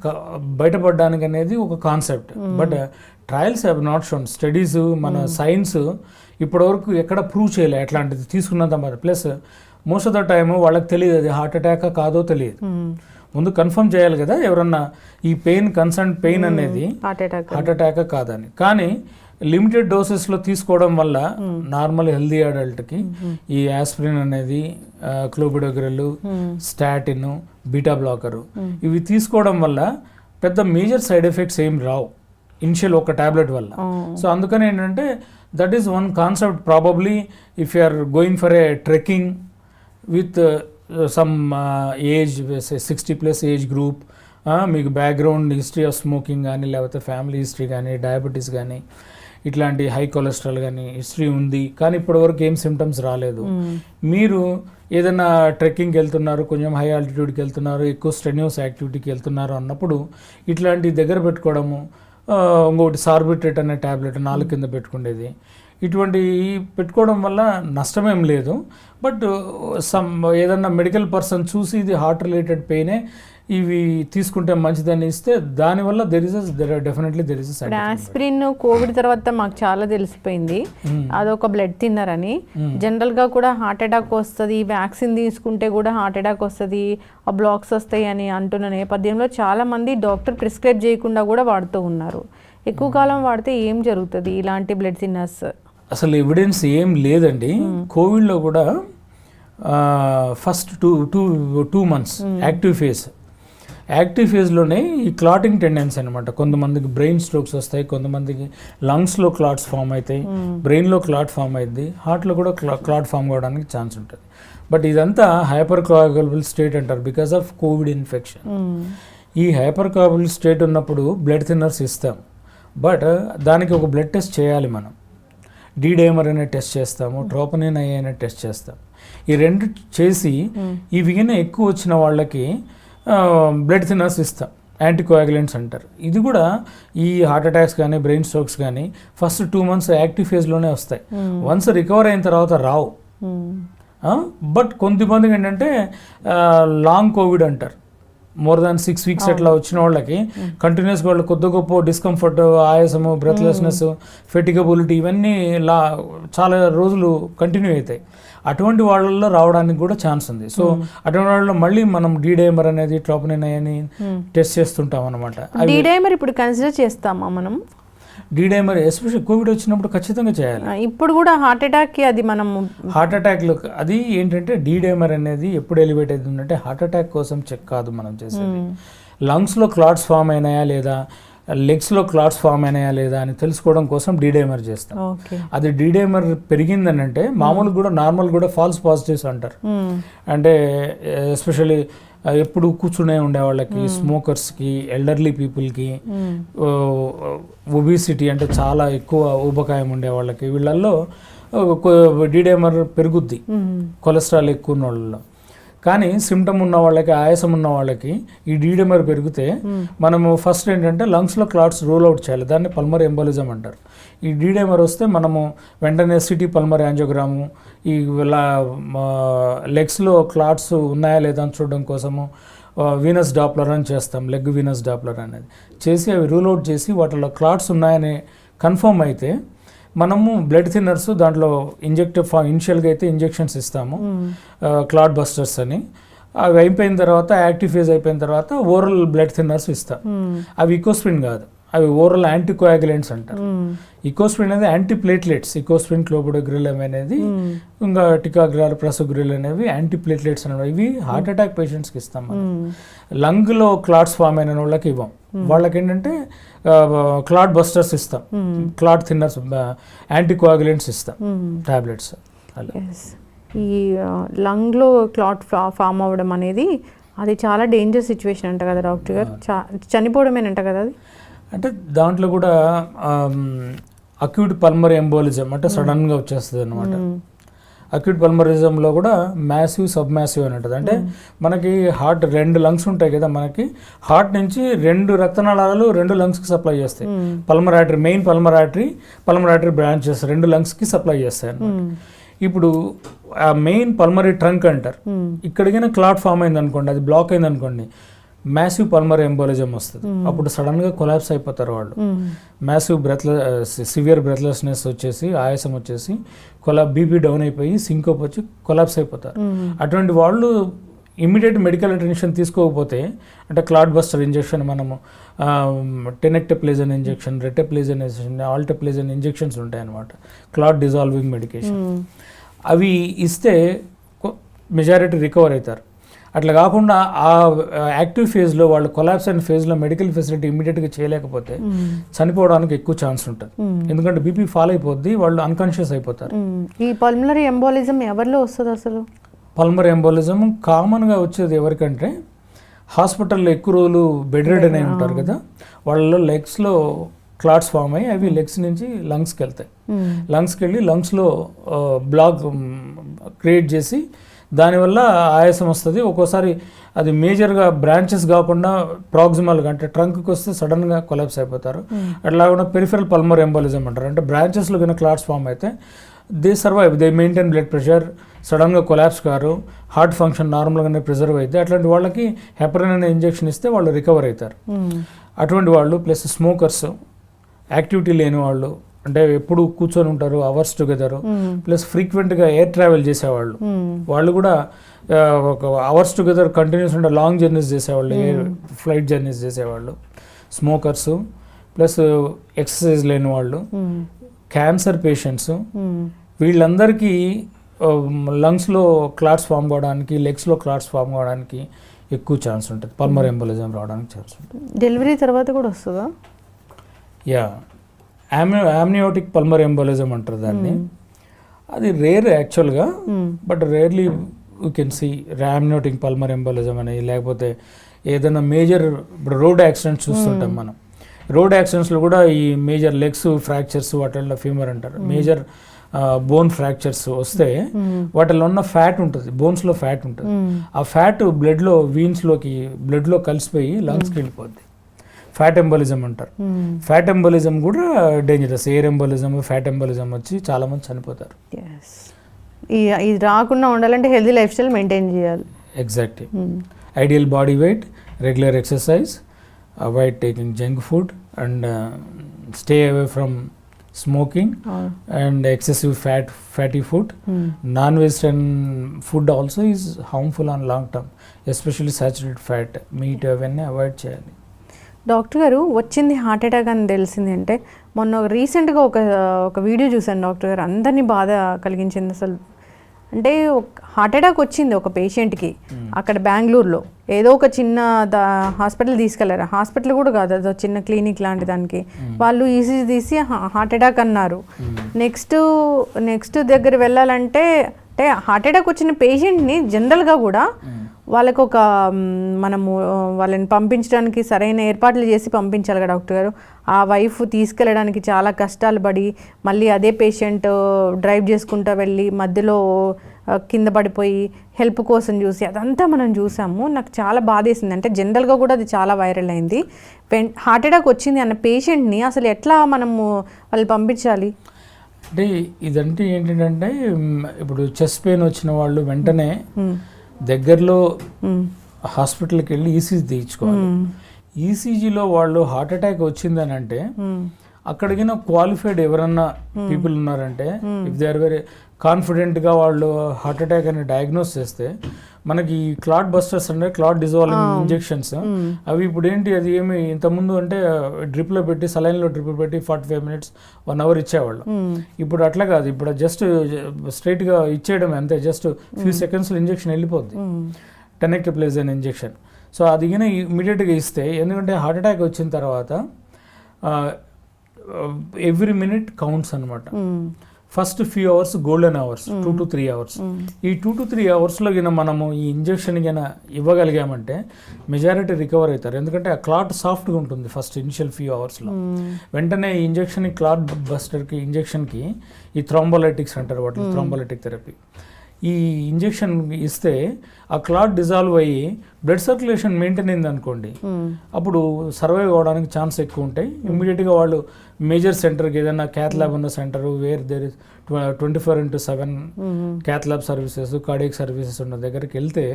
బయటపడడానికి అనేది ఒక concept. But trials have not shown, studies మన సైన్స్ ఇప్పటివరకు ఎక్కడ ప్రూవ్ చేయలే అట్లాంటిది తీసుకున్నంత మరి. Plus most of the time వాళ్ళకి తెలియదు అది హార్ట్ అటాక్ కాదో తెలియదు. ముందు కన్ఫర్మ్ చేయాలి కదా ఎవరన్నా ఈ పెయిన్, కన్సర్న్ పెయిన్ అనేది హార్ట్ అటాక్ కాదని. కానీ లిమిటెడ్ డోసెస్లో తీసుకోవడం వల్ల నార్మల్ హెల్దీ అడల్ట్కి ఈ ఆస్పిరిన్ అనేది, క్లోబిడోగ్రెల్, స్టాటిన్, బీటా బ్లాకరు ఇవి తీసుకోవడం వల్ల పెద్ద మేజర్ సైడ్ ఎఫెక్ట్స్ ఏం రావు ఇనిషియల్ ఒక టాబ్లెట్ వల్ల. సో అందుకని ఏంటంటే that is one concept. Probably if you are going for a trekking with some age 60+ age group, మీకు బ్యాక్గ్రౌండ్ హిస్టరీ ఆఫ్ స్మోకింగ్ కానీ, లేకపోతే ఫ్యామిలీ హిస్టరీ కానీ, డయాబెటీస్ కానీ, ఇట్లాంటి హై కొలెస్ట్రాల్ కానీ హిస్టరీ ఉంది, కానీ ఇప్పటివరకు ఏం సిమ్టమ్స్ రాలేదు, మీరు ఏదైనా ట్రెక్కింగ్కి వెళ్తున్నారు, కొంచెం హై ఆల్టిట్యూడ్కి వెళ్తున్నారు, ఎక్కువ స్ట్రెన్యూస్ యాక్టివిటీకి వెళ్తున్నారు అన్నప్పుడు ఇట్లాంటి దగ్గర పెట్టుకోవడము. ఇంకొకటి సార్బిట్రేట్ అనే ట్యాబ్లెట్ 4 కింద పెట్టుకునేది, ఇటువంటి పెట్టుకోవడం వల్ల నష్టమేం లేదు. బట్ ఏదన్నా మెడికల్ పర్సన్ చూసి ఇది హార్ట్ రిలేటెడ్ పెయినే, ఇవి తీసుకుంటే మంచిదని ఇస్తే దానివల్ల definitely there is side effect. Aspirin Covid తర్వాత మాకు చాలా తెలిసిపోయింది అదొక బ్లడ్ థిన్నర్ అని. జనరల్ గా కూడా హార్ట్ అటాక్ వస్తుంది, వ్యాక్సిన్ తీసుకుంటే కూడా హార్ట్ అటాక్ వస్తుంది, ఆ బ్లాక్స్ వస్తాయి అని అంటున్న నేపథ్యంలో చాలా మంది డాక్టర్ ప్రిస్క్రైబ్ చేయకుండా కూడా వాడుతూ ఉన్నారు. ఎక్కువ కాలం వాడితే ఏం జరుగుతుంది ఇలాంటి బ్లడ్ థిన్నర్స్? అసలు ఎవిడెన్స్ ఏం లేదండి. కోవిడ్లో కూడా ఫస్ట్ టూ మంత్స్ యాక్టివ్ ఫేజ్లోనే ఈ క్లాటింగ్ టెండెన్సీ అనమాట. కొంతమందికి బ్రెయిన్ స్ట్రోక్స్ వస్తాయి, కొంతమందికి లంగ్స్లో క్లాట్స్ ఫామ్ అవుతాయి, బ్రెయిన్లో క్లాట్ ఫామ్ అవుతుంది, హార్ట్లో కూడా క్లాట్ ఫామ్ కావడానికి ఛాన్స్ ఉంటుంది. బట్ ఇదంతా హైపర్ కోయాగులబుల్ స్టేట్ అంటారు బికాస్ ఆఫ్ కోవిడ్ ఇన్ఫెక్షన్. ఈ హైపర్ కోయాగులబుల్ స్టేట్ ఉన్నప్పుడు బ్లడ్ థిన్నర్స్ ఇస్తాం, బట్ దానికి ఒక బ్లడ్ టెస్ట్ చేయాలి మనం. డైమర్ అనే టెస్ట్ చేస్తాము, ట్రోపనిన్ అనే టెస్ట్ చేస్తాం. ఈ రెండు చేసి ఈ విగిన ఎక్కువ వచ్చిన వాళ్ళకి బ్లడ్ థిన్నర్స్ ఇస్తాం, యాంటీకోయాగులెంట్స్ అంటారు. ఇది కూడా ఈ హార్ట్ అటాక్స్ కానీ, బ్రెయిన్ స్ట్రోక్స్ కానీ ఫస్ట్ 2 months యాక్టివ్ ఫేజ్లోనే వస్తాయి. వన్స్ రికవర్ అయిన తర్వాత రావు. బట్ కొంతమందికి ఏంటంటే లాంగ్ కోవిడ్ అంటారు, మోర్ దాన్ 6 వీక్స్ అట్లా వచ్చిన వాళ్ళకి కంటిన్యూస్గా వాళ్ళు కొద్ది గొప్ప డిస్కంఫర్ట్, ఆయాసము, బ్రెత్లెస్నెస్, ఫెటిగబిలిటీ ఇవన్నీ చాలా రోజులు కంటిన్యూ అవుతాయి. అటువంటి వాళ్ళల్లో రావడానికి కూడా ఛాన్స్ ఉంది. సో అటువంటి వాళ్ళలో మళ్ళీ మనం డైమర్ అనేది, ట్రోపోనిన్ అని టెస్ట్ చేస్తుంటాం అనమాట. డైమర్ ఇప్పుడు కన్సిడర్ చేస్తామా మనం? డైమర్ ఎస్పెషల్లీ కోవిడ్ వచ్చినప్పుడు ఖచ్చితంగా చేయాలి. ఇప్పుడు కూడా హార్ట్ అటాక్కి అది మనం హార్ట్ అటాక్లో అది ఏంటంటే డైమర్ అనేది ఎప్పుడు ఎలివేట్ అవుతుందంటే హార్ట్ అటాక్ కోసం చెక్ కాదు మనం చేసేది. లంగ్స్లో క్లాట్స్ ఫామ్ అయినాయా లేదా, లెగ్స్లో క్లాట్స్ ఫామ్ అయినాయా లేదా అని తెలుసుకోవడం కోసం డైమర్ చేస్తాం. అది డైమర్ పెరిగిందని అంటే మామూలు కూడా నార్మల్ కూడా ఫాల్స్ పాజిటివ్స్ అంటారు. అంటే ఎస్పెషల్లీ ఎప్పుడు కూర్చునే ఉండే వాళ్ళకి, స్మోకర్స్కి, ఎల్డర్లీ పీపుల్కి, ఒబిసిటీ అంటే చాలా ఎక్కువ ఊబకాయం ఉండే వాళ్ళకి, వీళ్ళల్లో డైమర్ పెరుగుద్ది కొలెస్ట్రాల్ ఎక్కువ ఉన్న వాళ్ళలో. కానీ సిమ్టమ్ ఉన్న వాళ్ళకి, ఆయాసం ఉన్న వాళ్ళకి ఈ డైమర్ పెరిగితే మనము ఫస్ట్ ఏంటంటే లంగ్స్లో క్లాట్స్ రూల్ అవుట్ చేయాలి. దాన్ని పల్మరీ ఎంబోలిజం అంటారు. ఈ డైమర్ వస్తే మనము వెంటనే సిటీ పల్మరీ యాంజియోగ్రాము, ఈ లెగ్స్లో క్లాట్స్ ఉన్నాయా లేదా అని చూడడం కోసము వీనస్ డాప్లర్ అని చేస్తాం. లెగ్ వీనస్ డాప్లర్ అనేది చేసి అవి రూల్ అవుట్ చేసి వాటిలో క్లాట్స్ ఉన్నాయని కన్ఫర్మ్ అయితే మనము బ్లడ్ థిన్నర్స్ దాంట్లో ఇనిషియల్గా అయితే ఇంజెక్షన్స్ ఇస్తాము, క్లాట్ బస్టర్స్ అని. అవి అయిపోయిన తర్వాత, యాక్టివ్ ఫేజ్ అయిపోయిన తర్వాత ఓరల్ బ్లడ్ థిన్నర్స్ ఇస్తాం. అవి ఇకోస్ప్రిన్ కాదు, అవి ఓరల్ యాంటీకోయాగులెంట్స్ అంటారు. ఇకోస్ప్రిన్ అనేది యాంటీప్లేట్లెట్స్. ఇకోస్ప్రిన్, క్లోబిడోగ్రిల్ అనేది, ఇంకా టికాగ్రాల్, ప్రసోగ్రిల్ అనేవి యాంటీప్లేట్లెట్స్ అనేవి. ఇవి హార్ట్ అటాక్ పేషెంట్స్కి ఇస్తాం మనం. లంగ్లో క్లాట్స్ ఫామ్ అయిన వాళ్ళకి ఇవ్వం. వాళ్ళకి ఏంటంటే క్లాట్ బస్టర్స్ ఇస్తాం, క్లాట్ థిన్నర్స్, యాంటీకోయాగులెంట్స్ ఇస్తాం, టాబ్లెట్స్. ఈ లంగ్లో క్లాట్ ఫామ్ అవ్వడం అనేది అది చాలా డేంజర్ సిచ్యువేషన్ అంట కదా డాక్టర్ గారు? చనిపోవడమేనంట కదా అది? అంటే దాంట్లో కూడా అక్యూట్ పల్మరీ ఎంబోలిజం అంటే సడన్గా వచ్చేస్తుంది అనమాట. అక్యూట్ పల్మరిజంలో కూడా మ్యాసివ్, సబ్ మ్యాసివ్ అని ఉంటుంది. అంటే మనకి హార్ట్ 2 లంగ్స్ ఉంటాయి కదా, మనకి హార్ట్ నుంచి 2 రక్తనాళాలు 2 లంగ్స్కి సప్లై చేస్తాయి. పల్మరాటరీ, మెయిన్ పల్మరాటరీ బ్రాంచెస్ 2 లంగ్స్కి సప్లై చేస్తాయి అన్నమాట. ఇప్పుడు ఆ మెయిన్ పల్మరీ ట్రంక్ అంటారు. ఇక్కడికైనా క్లాట్ ఫామ్ అయింది అనుకోండి, అది బ్లాక్ అయింది అనుకోండి, మ్యాసివ్ పల్మరీ ఎంబోలిజం వస్తుంది. అప్పుడు సడన్గా కొలాప్స్ అయిపోతారు వాళ్ళు. మ్యాసివ్ సివియర్ బ్రెత్లెస్నెస్ వచ్చేసి, ఆయాసం వచ్చేసి, బీపీ డౌన్ అయిపోయి సింకోప్ వచ్చి కొలాప్స్ అయిపోతారు. అటువంటి వాళ్ళు ఇమ్మీడియట్ మెడికల్ అటెన్షన్ తీసుకోకపోతే, అంటే క్లాట్ బస్టర్ ఇంజెక్షన్, మనము టెనెక్టప్లేజన్ ఇంజెక్షన్, రెటెప్లేజన్ ఇంజెక్షన్, ఆల్టెప్లేజన్ ఇంజెక్షన్స్ ఉంటాయన్నమాట, క్లాట్ డిజాల్వింగ్ మెడికేషన్. అవి ఇస్తే మెజారిటీ రికవర్ అవుతారు. అట్లా కాకుండా ఆ యాక్టివ్ ఫేజ్లో వాళ్ళు కొలాప్స్ అయిన ఫేజ్లో మెడికల్ ఫెసిలిటీ ఇమ్మీడియట్గా చేయలేకపోతే చనిపోవడానికి ఎక్కువ ఛాన్స్ ఉంటుంది. ఎందుకంటే బీపీ ఫాల్ అయిపోద్ది, వాళ్ళు అన్కాన్షియస్ అయిపోతారు. ఈ పల్మరీ ఎంబోలిజం ఎవరిలో వస్తుంది అసలు? పల్మరీ ఎంబోలిజం కామన్గా వచ్చేది ఎవరికంటే హాస్పిటల్లో ఎక్కువ రోజులు బెడ్ రెడెన్ అయి ఉంటారు కదా, వాళ్ళలో లెగ్స్లో క్లాట్స్ ఫామ్ అయ్యి అవి లెగ్స్ నుంచి లంగ్స్కి వెళ్తాయి. లంగ్స్కి వెళ్ళి లంగ్స్లో బ్లాక్ క్రియేట్ చేసి దానివల్ల ఆయాసం వస్తుంది. ఒక్కోసారి అది మేజర్గా బ్రాంచెస్ కాకుండా ప్రాక్సిమల్గా అంటే ట్రంక్కి వస్తే సడన్గా కొలాప్స్ అయిపోతారు. అట్లా కాకుండా పెరిఫెరల్ పల్మరీ ఎంబోలిజం అంటారు. అంటే బ్రాంచెస్లో కన్నా క్లాట్స్ ఫామ్ అయితే they survive, they maintain blood pressure, సడన్గా కొలాప్స్ కారు, హార్ట్ ఫంక్షన్ నార్మల్గానే ప్రిజర్వ్ అయితే అట్లాంటి వాళ్ళకి హెపరిన్ అనే ఇంజెక్షన్ ఇస్తే వాళ్ళు రికవర్ అవుతారు. అటువంటి వాళ్ళు ప్లస్ స్మోకర్స్, యాక్టివిటీ లేని వాళ్ళు, అంటే ఎప్పుడు కూర్చొని ఉంటారు అవర్స్ టుగెదర్, ప్లస్ ఫ్రీక్వెంట్గా ఎయిర్ ట్రావెల్ చేసేవాళ్ళు, వాళ్ళు కూడా ఒక అవర్స్ టుగెదర్ కంటిన్యూస్ ఉండే లాంగ్ జర్నీస్ చేసేవాళ్ళు, ఫ్లైట్ జర్నీస్ చేసేవాళ్ళు, స్మోకర్స్, ప్లస్ ఎక్సర్సైజ్ లేని వాళ్ళు, క్యాన్సర్ పేషెంట్స్, వీళ్ళందరికీ లంగ్స్లో క్లాట్స్ ఫామ్ కావడానికి, లెగ్స్లో క్లాట్స్ ఫామ్ కావడానికి ఎక్కువ ఛాన్స్ ఉంటుంది, పల్మరీ ఎంబోలిజం రావడానికి ఛాన్స్ ఉంటుంది. డెలివరీ తర్వాత కూడా వస్తుందా? యా, యామ్నియోటిక్ పల్మరీ ఎంబోలిజం అంటారు దాన్ని. అది రేర్ యాక్చువల్గా, but rarely you can see amniotic pulmonary embolism అని. లేకపోతే ఏదైనా మేజర్, ఇప్పుడు రోడ్ యాక్సిడెంట్స్ చూస్తుంటాం మనం, రోడ్ యాక్సిడెంట్స్లో కూడా ఈ మేజర్ లెగ్స్ ఫ్రాక్చర్స్, వాటిల్లో ఫీమర్ అంటారు, మేజర్ బోన్ ఫ్రాక్చర్స్ వస్తే వాటిలో ఉన్న ఫ్యాట్ ఉంటుంది, బోన్స్లో ఫ్యాట్ ఉంటుంది, ఆ ఫ్యాట్ బ్లడ్లో వీన్స్లోకి బ్లడ్లో కలిసిపోయి లంగ్స్కి వెళ్ళిపోద్ది, ఫ్యాట్ ఎంబోలిజం అంటారు. ఫ్యాట్ ఎంబోలిజం కూడా dangerous. Air embolism, fat embolism వచ్చి చాలామంది చనిపోతారు. ఇది రాకుండా ఉండాలంటే హెల్తీ లైఫ్ స్టైల్ మెయింటైన్ చేయాలి. Exactly. Ideal body weight, regular exercise, avoid taking junk food and stay away from smoking and excessive fatty food. Non-Western food also is harmful on long term, especially saturated fat, meat అవన్నీ avoid చేయాలి. Doctor గారు వచ్చింది heart attack అని తెలిసింది అంటే మొన్న రీసెంట్గా ఒక వీడియో చూశాను డాక్టర్ గారు, అందరినీ బాధ కలిగించింది అసలు. అంటే హార్ట్ అటాక్ వచ్చింది ఒక పేషెంట్కి అక్కడ బెంగళూరులో, ఏదో ఒక చిన్న హాస్పిటల్ తీసుకెళ్లారు, హాస్పిటల్ కూడా కాదు, అదో చిన్న క్లినిక్ లాంటి దానికి. వాళ్ళు ఈసీజీ తీసి హార్ట్ అటాక్ అన్నారు. నెక్స్ట్ దగ్గర వెళ్ళాలంటే అంటే హార్ట్ అటాక్ వచ్చిన పేషెంట్ని జనరల్గా కూడా వాళ్ళకు ఒక మనము వాళ్ళని పంపించడానికి సరైన ఏర్పాట్లు చేసి పంపించాలి కదా డాక్టర్ గారు. ఆ వైఫ్ తీసుకెళ్ళడానికి చాలా కష్టాలు పడి మళ్ళీ అదే పేషెంట్ డ్రైవ్ చేసుకుంటూ వెళ్ళి మధ్యలో కింద పడిపోయి హెల్ప్ కోసం చూసి అదంతా మనం చూసాము. నాకు చాలా బాధేసింది. అంటే జనరల్గా కూడా అది చాలా వైరల్ అయింది. హార్ట్ అటాక్ వచ్చింది అన్న పేషెంట్ని అసలు ఎట్లా మనము వాళ్ళు పంపించాలి? అంటే ఇదంటే ఏంటంటే ఇప్పుడు చెస్ట్ పెయిన్ వచ్చిన వాళ్ళు వెంటనే దగ్గరలో హాస్పిటల్కి వెళ్ళి ఈసీజీ తీయించుకోవాలి. ఈసీజీలో వాళ్ళు హార్ట్ అటాక్ వచ్చిందని అంటే అక్కడికి క్వాలిఫైడ్ ఎవరన్నా పీపుల్ ఉన్నారంటే ఇఫ్ దే ఆర్ వెరీ కాన్ఫిడెంట్గా వాళ్ళు హార్ట్ అటాక్ అని డయాగ్నోస్ చేస్తే మనకి క్లాట్ బస్టర్స్ అంటే క్లాట్ డిజాల్వింగ్ ఇంజెక్షన్స్ అవి ఇప్పుడు ఏంటి అది ఏమి ఇంతకుముందు అంటే డ్రిప్లో పెట్టి సలైన్లో డ్రిప్ పెట్టి 45 minutes 1 hour ఇచ్చేవాళ్ళు. ఇప్పుడు అట్లా కాదు, ఇప్పుడు జస్ట్ స్ట్రైట్గా ఇచ్చేయడం అంతే, జస్ట్ ఫ్యూ సెకండ్స్లో ఇంజెక్షన్ వెళ్ళిపోద్ది, టెనెక్టప్లేజన్ ఇంజెక్షన్. సో అది ఇమీడియట్గా ఇస్తే, ఎందుకంటే హార్ట్ అటాక్ వచ్చిన తర్వాత ఎవ్రీ మినిట్ కౌంట్స్ అనమాట. First few hours golden hours, 2 to 3 hours. ఈ 2 to 3 hoursలో గిన మనము ఈ ఇంజెక్షన్ గిన ఇవ్వగలిగామంటే మెజారిటీ రికవర్ అవుతారు. ఎందుకంటే ఆ క్లాట్ సాఫ్ట్గా ఉంటుంది ఫస్ట్ ఇనిషియల్ ఫ్యూ అవర్స్లో. వెంటనే ఈ ఇంజెక్షన్ క్లాట్ బస్టర్కి ఇంజెక్షన్కి ఈ థ్రాంబోలైటిక్స్ అంటారు వాటిని, థ్రాంబోలైటిక్ థెరపీ. ఈ ఇంజెక్షన్ ఇస్తే ఆ క్లాట్ డిజాల్వ్ అయ్యి బ్లడ్ సర్క్యులేషన్ మెయింటైన్ అయింది అనుకోండి, అప్పుడు సర్వైవ్ అవ్వడానికి ఛాన్స్ ఎక్కువ ఉంటాయి. ఇమ్మీడియట్గా వాళ్ళు మేజర్ సెంటర్కి, ఏదైనా క్యాత్ ల్యాబ్ ఉన్న centre where there is 24/7 cath lab services, cardiac services ఉన్న దగ్గరికి వెళ్తే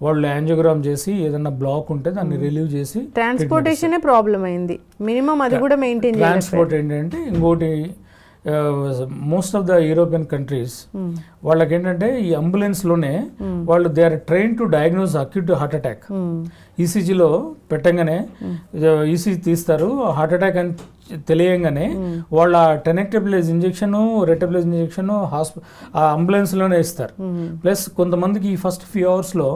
వాళ్ళు యాంజియోగ్రామ్ చేసి ఏదైనా బ్లాక్ ఉంటే దాన్ని రిలీవ్ చేసి. ట్రాన్స్పోర్టేషన్ ప్రాబ్లం అయింది, మినిమం అది కూడా మెయింటైన్. ట్రాన్స్పోర్ట్ ఏంటంటే ఇంకోటి most of the European countries వాళ్ళకి ఏంటంటే ఈ అంబులెన్స్లోనే వాళ్ళు they are train to diagnose acute heart attack. ఈసీజీలో పెట్టంగానే ఈసీజీ తీస్తారు, హార్ట్ అటాక్ అని తెలియంగానే వాళ్ళ టెనెక్టప్లేజ్ ఇంజెక్షన్, రెటప్లేజ్ ఇంజెక్షన్ ఆ అంబులెన్స్లోనే ఇస్తారు. ప్లస్ కొంతమందికి ఈ ఫస్ట్ ఫ్యూ అవర్స్లో,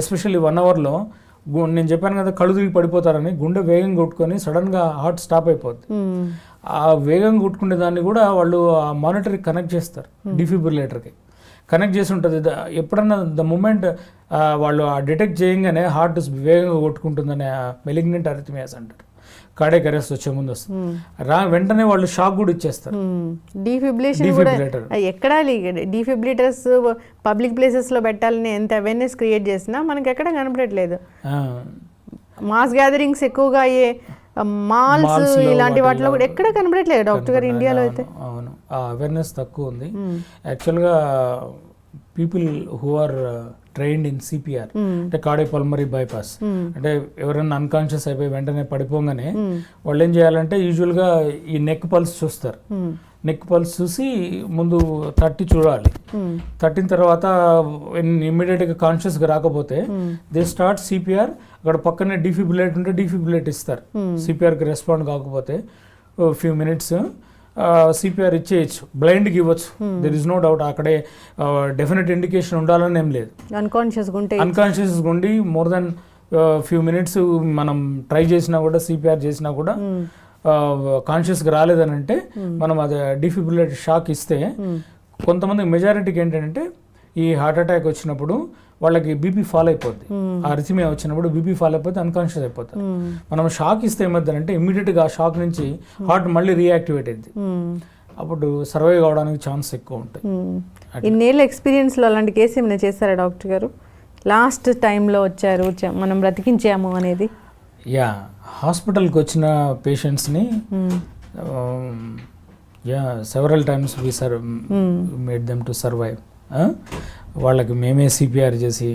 ఎస్పెషల్లీ 1 hourలో నేను చెప్పాను కదా కళ్ళు తిరిగి పడిపోతారని, గుండె వేగం కొట్టుకొని సడన్గా హార్ట్ స్టాప్ అయిపోద్ది. ఆ వేగం కొట్టుకునే దాన్ని కూడా వాళ్ళు ఆ మానిటర్కి కనెక్ట్ చేస్తారు, డిఫిబ్రిలేటర్కి కనెక్ట్ చేసి ఉంటుంది. ఎప్పుడన్నా ద మూమెంట్ వాళ్ళు ఆ డిటెక్ట్ చేయగానే హార్ట్ వేగంగా కొట్టుకుంటుందనే మెలిగ్నెంట్ అరిథమియాస్ అంటారు, కార్డియాక్ అరెస్ట్ వచ్చే ముందు వస్తుంది. వెంటనే వాళ్ళు షాక్ కూడా ఇచ్చేస్తారు. డిఫిబ్రిలేటర్ ఎక్కడ డిఫిబ్రిలేటర్స్ పబ్లిక్ ప్లేసెస్లో పెట్టాలని ఎంత అవేర్నెస్ క్రియేట్ చేసినా మనకి ఎక్కడ కనపడట్లేదు. మాస్ గ్యాదరింగ్స్ ఎక్కువగా అయ్యే మాల్స్ ఇలాంటి వాటిలో కూడా ఎక్కడ కనపడట్లేదు డాక్టర్ గారు ఇండియాలో అయితే. అవును, ఆ అవేర్నెస్ తక్కువ ఉంది. యాక్చువల్గా people who are trained in CPR అంటే కార్డియాక్ పల్మరీ బైపాస్, అంటే ఎవరైనా అన్కాన్షియస్ అయిపోయి వెంటనే పడిపోగానే వాళ్ళు ఏం చేయాలంటే యూజువల్గా ఈ నెక్ పల్స్ చూస్తారు. నెక్ పల్స్ చూసి ముందు 30 చూడాలి. 30 తర్వాత ఇమ్మీడియట్గా కాన్షియస్గా రాకపోతే దే స్టార్ట్ సిపిఆర్. అక్కడ పక్కనే డిఫిబ్రిలేట్ ఉంటే డిఫిబ్రిలేట్ ఇస్తారు. సిపిఆర్కి రెస్పాండ్ కాకపోతే ఫ్యూ మినిట్స్ సిపిఆర్ ఇచ్చేయచ్చు, బ్లైండ్కి ఇవ్వచ్చు, దెర్ ఇస్ నో డౌట్. అక్కడే డెఫినెట్ ఇండికేషన్ ఉండాలని ఏం లేదు. అన్కాన్షియస్గా ఉండి మోర్ దెన్ ఫ్యూ మినిట్స్ మనం ట్రై చేసినా కూడా, సిపిఆర్ చేసినా కూడా కాన్షియస్గా రాలేదని అంటే మనం అది డిఫిబ్రిలేటర్ షాక్ ఇస్తే, కొంతమంది మెజారిటీకి ఏంటంటే ఈ హార్ట్ అటాక్ వచ్చినప్పుడు వాళ్ళకి బీపీ ఫాల్ అయిపోద్ది. ఆ అరిథమియా వచ్చినప్పుడు బీపీ ఫాల్ అయిపోతే అన్కాన్షియస్ అయిపోతారు. మనం షాక్ ఇస్తే ఏమవుతుందంటే ఇమ్మీడియట్గా ఆ షాక్ నుంచి హార్ట్ మళ్ళీ రియాక్టివేట్ అయింది, అప్పుడు సర్వైవ్ కావడానికి ఛాన్స్ ఎక్కువ ఉంటాయి. ఇన్నేళ్ళ ఎక్స్పీరియన్స్లో అలాంటి కేసు ఏమైనా చేస్తారా డాక్టర్ గారు? లాస్ట్ టైంలో వచ్చారు మనం బ్రతికించాము అనేది. యా, హాస్పిటల్కి వచ్చిన పేషెంట్స్ని several times we made them to survive. వాళ్ళకి మేమే సిపిఆర్ చేసి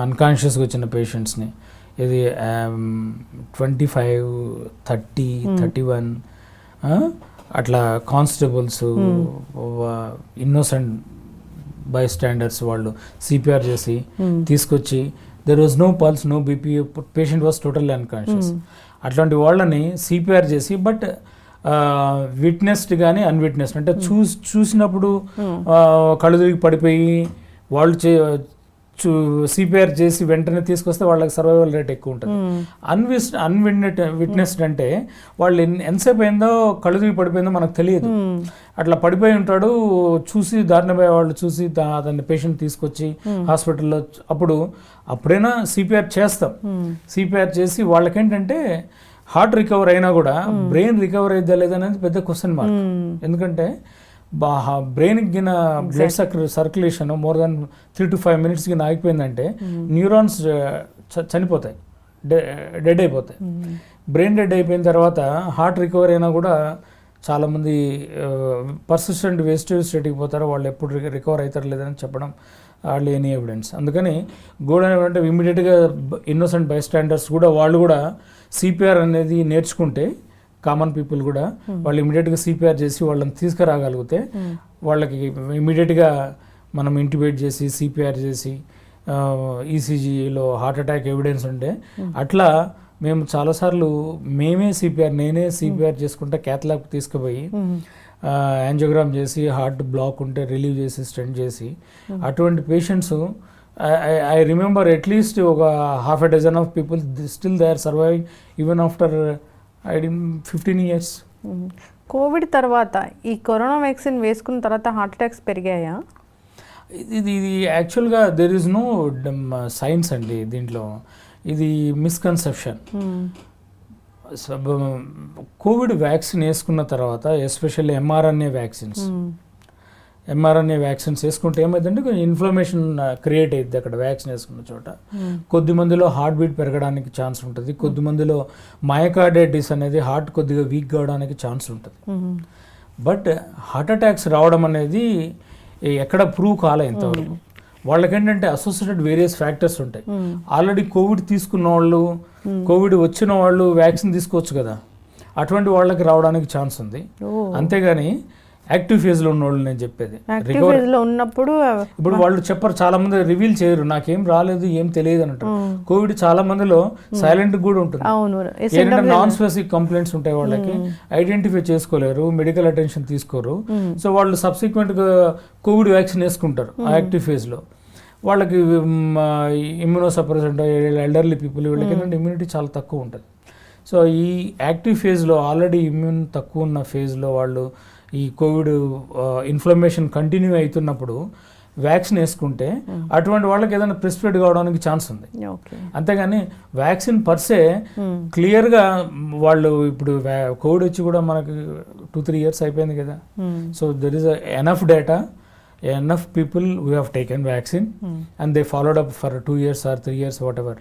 అన్కాన్షియస్గా వచ్చిన పేషెంట్స్ని ఇది 25, 30, 31 అట్లా కానిస్టేబుల్స్, ఇన్నోసెంట్ బై స్టాండర్డ్స్ వాళ్ళు సిపిఆర్ చేసి తీసుకొచ్చి there was no pulse, no BP, patient was totally unconscious. అట్లాంటి వాళ్ళని సిపిఆర్ చేసి బట్ విట్నెస్డ్ కానీ అన్విట్నెస్డ్ అంటే చూసినప్పుడు కళ్ళు తిరిగి పడిపోయి వాళ్ళు సిపిఆర్ చేసి వెంటనే తీసుకొస్తే వాళ్ళకి సర్వైవల్ రేట్ ఎక్కువ ఉంటుంది. విట్నెస్డ్ అంటే వాళ్ళు ఎంతసేపు అయిందో కళ్ళు తిరిగి పడిపోయిందో మనకు తెలియదు. అట్లా పడిపోయి ఉంటాడు, చూసి దారిన పోయే వాళ్ళు చూసి అతన్ని పేషెంట్ తీసుకొచ్చి హాస్పిటల్లో అప్పుడైనా సిపిఆర్ చేస్తాం. సిపిఆర్ చేసి వాళ్ళకేంటంటే హార్ట్ రికవర్ అయినా కూడా బ్రెయిన్ రికవర్ అయిద్దా లేదనేది పెద్ద క్వశ్చన్ మార్క్. ఎందుకంటే బ్రెయిన్కి గిన blood circulation more than 3 to 5 minutes గిన ఆగిపోయిందంటే న్యూరాన్స్ చనిపోతాయి, డెడ్ అయిపోతాయి. బ్రెయిన్ డెడ్ అయిపోయిన తర్వాత హార్ట్ రికవర్ అయినా కూడా చాలామంది పర్సిస్టెంట్ వెజిటేటివ్ స్టేట్కి పోతారో వాళ్ళు ఎప్పుడు రికవర్ అవుతారు లేదని చెప్పడం వాళ్ళు ఎనీ ఎవిడెన్స్. అందుకని అంటే ఇమీడియట్గా ఇన్నోసెంట్ బై స్టాండర్స్ కూడా వాళ్ళు కూడా సిపిఆర్ అనేది నేర్చుకుంటే కామన్ పీపుల్ కూడా వాళ్ళు ఇమీడియట్గా సిపిఆర్ చేసి వాళ్ళని తీసుకురాగలిగితే వాళ్ళకి ఇమీడియట్గా మనం ఇంటిబేట్ చేసి సిపిఆర్ చేసి ఈసీజీలో హార్ట్ అటాక్ ఎవిడెన్స్ ఉంటే అట్లా మేము చాలాసార్లు నేనే సిపిఆర్ చేసుకుంటే క్యాథ్లాబ్ తీసుకుపోయి యాంజియోగ్రామ్ చేసి హార్ట్ బ్లాక్ ఉంటే రిలీవ్ చేసి స్టెంట్ చేసి అటువంటి పేషెంట్స్ ఐ రిమెంబర్ అట్లీస్ట్ ఒక half a dozen of people still they are surviving even after 15 years. Covid తర్వాత ఈ కరోనా వ్యాక్సిన్ వేసుకున్న తర్వాత హార్ట్ అటాక్స్ పెరిగాయా? ఇది యాక్చువల్గా దెర్ ఈజ్ నో సైన్స్ అండి దీంట్లో, ఇది మిస్కన్సెప్షన్. కోవిడ్ వ్యాక్సిన్ వేసుకున్న తర్వాత ఎస్పెషల్లీ ఎంఆర్ఎన్ఏ వ్యాక్సిన్స్ వేసుకుంటే ఏమైందంటే కొంచెం ఇన్ఫ్లమేషన్ క్రియేట్ అవుతుంది అక్కడ వ్యాక్సిన్ వేసుకున్న చోట. కొద్ది మందిలో హార్ట్ బీట్ పెరగడానికి ఛాన్స్ ఉంటుంది, కొద్ది మందిలో మయోకార్డైటిస్ అనేది హార్ట్ కొద్దిగా వీక్ కావడానికి ఛాన్స్ ఉంటుంది. బట్ హార్ట్ అటాక్స్ రావడం అనేది ఎక్కడ ప్రూవ్ కాలే ఇంతవరకు. వాళ్ళకేంటంటే అసోసియేటెడ్ వేరియస్ ఫ్యాక్టర్స్ ఉంటాయి. ఆల్రెడీ కోవిడ్ తీసుకున్న వాళ్ళు, కోవిడ్ వచ్చిన వాళ్ళు వ్యాక్సిన్ తీసుకోవచ్చు కదా, అటువంటి వాళ్ళకి రావడానికి ఛాన్స్ ఉంది. అంతేగాని యాక్టివ్ ఫేజ్ లో ఉన్న వాళ్ళు నేను చెప్పేది ఉన్నప్పుడు ఇప్పుడు వాళ్ళు చెప్పరు, చాలా మంది రివీల్ చేయరు, నాకేం రాలేదు ఏం తెలియదు అని అంటారు. కోవిడ్ చాలా మందిలో సైలెంట్ కూడా ఉంటుంది. ఏంటంటే నాన్ స్పెసిఫిక్ కంప్లైంట్స్ ఉంటాయి, వాళ్ళకి ఐడెంటిఫై చేసుకోలేరు, మెడికల్ అటెన్షన్ తీసుకోరు. సో వాళ్ళు సబ్సిక్వెంట్ గా కోవిడ్ వ్యాక్సిన్ వేసుకుంటారు ఆ యాక్టివ్ ఫేజ్ లో. వాళ్ళకి ఇమ్యూనో సప్రెసెంట్ ఎల్డర్లీ పీపుల్ వీళ్ళకి ఏంటంటే ఇమ్యూనిటీ చాలా తక్కువ ఉంటుంది. సో ఈ యాక్టివ్ ఫేజ్లో ఆల్రెడీ ఇమ్యూన్ తక్కువ ఉన్న ఫేజ్లో వాళ్ళు ఈ కోవిడ్ ఇన్ఫ్లమేషన్ కంటిన్యూ అవుతున్నప్పుడు వ్యాక్సిన్ వేసుకుంటే అటువంటి వాళ్ళకి ఏదైనా ప్రిస్క్రైబ్ కావడానికి ఛాన్స్ ఉంది. అంతేగాని వ్యాక్సిన్ పర్సే క్లియర్గా వాళ్ళు ఇప్పుడు కోవిడ్ వచ్చి కూడా మనకి 2-3 years అయిపోయింది కదా. So there is enough data, enough people who have taken vaccine and they followed up for 2 years or 3 years whatever.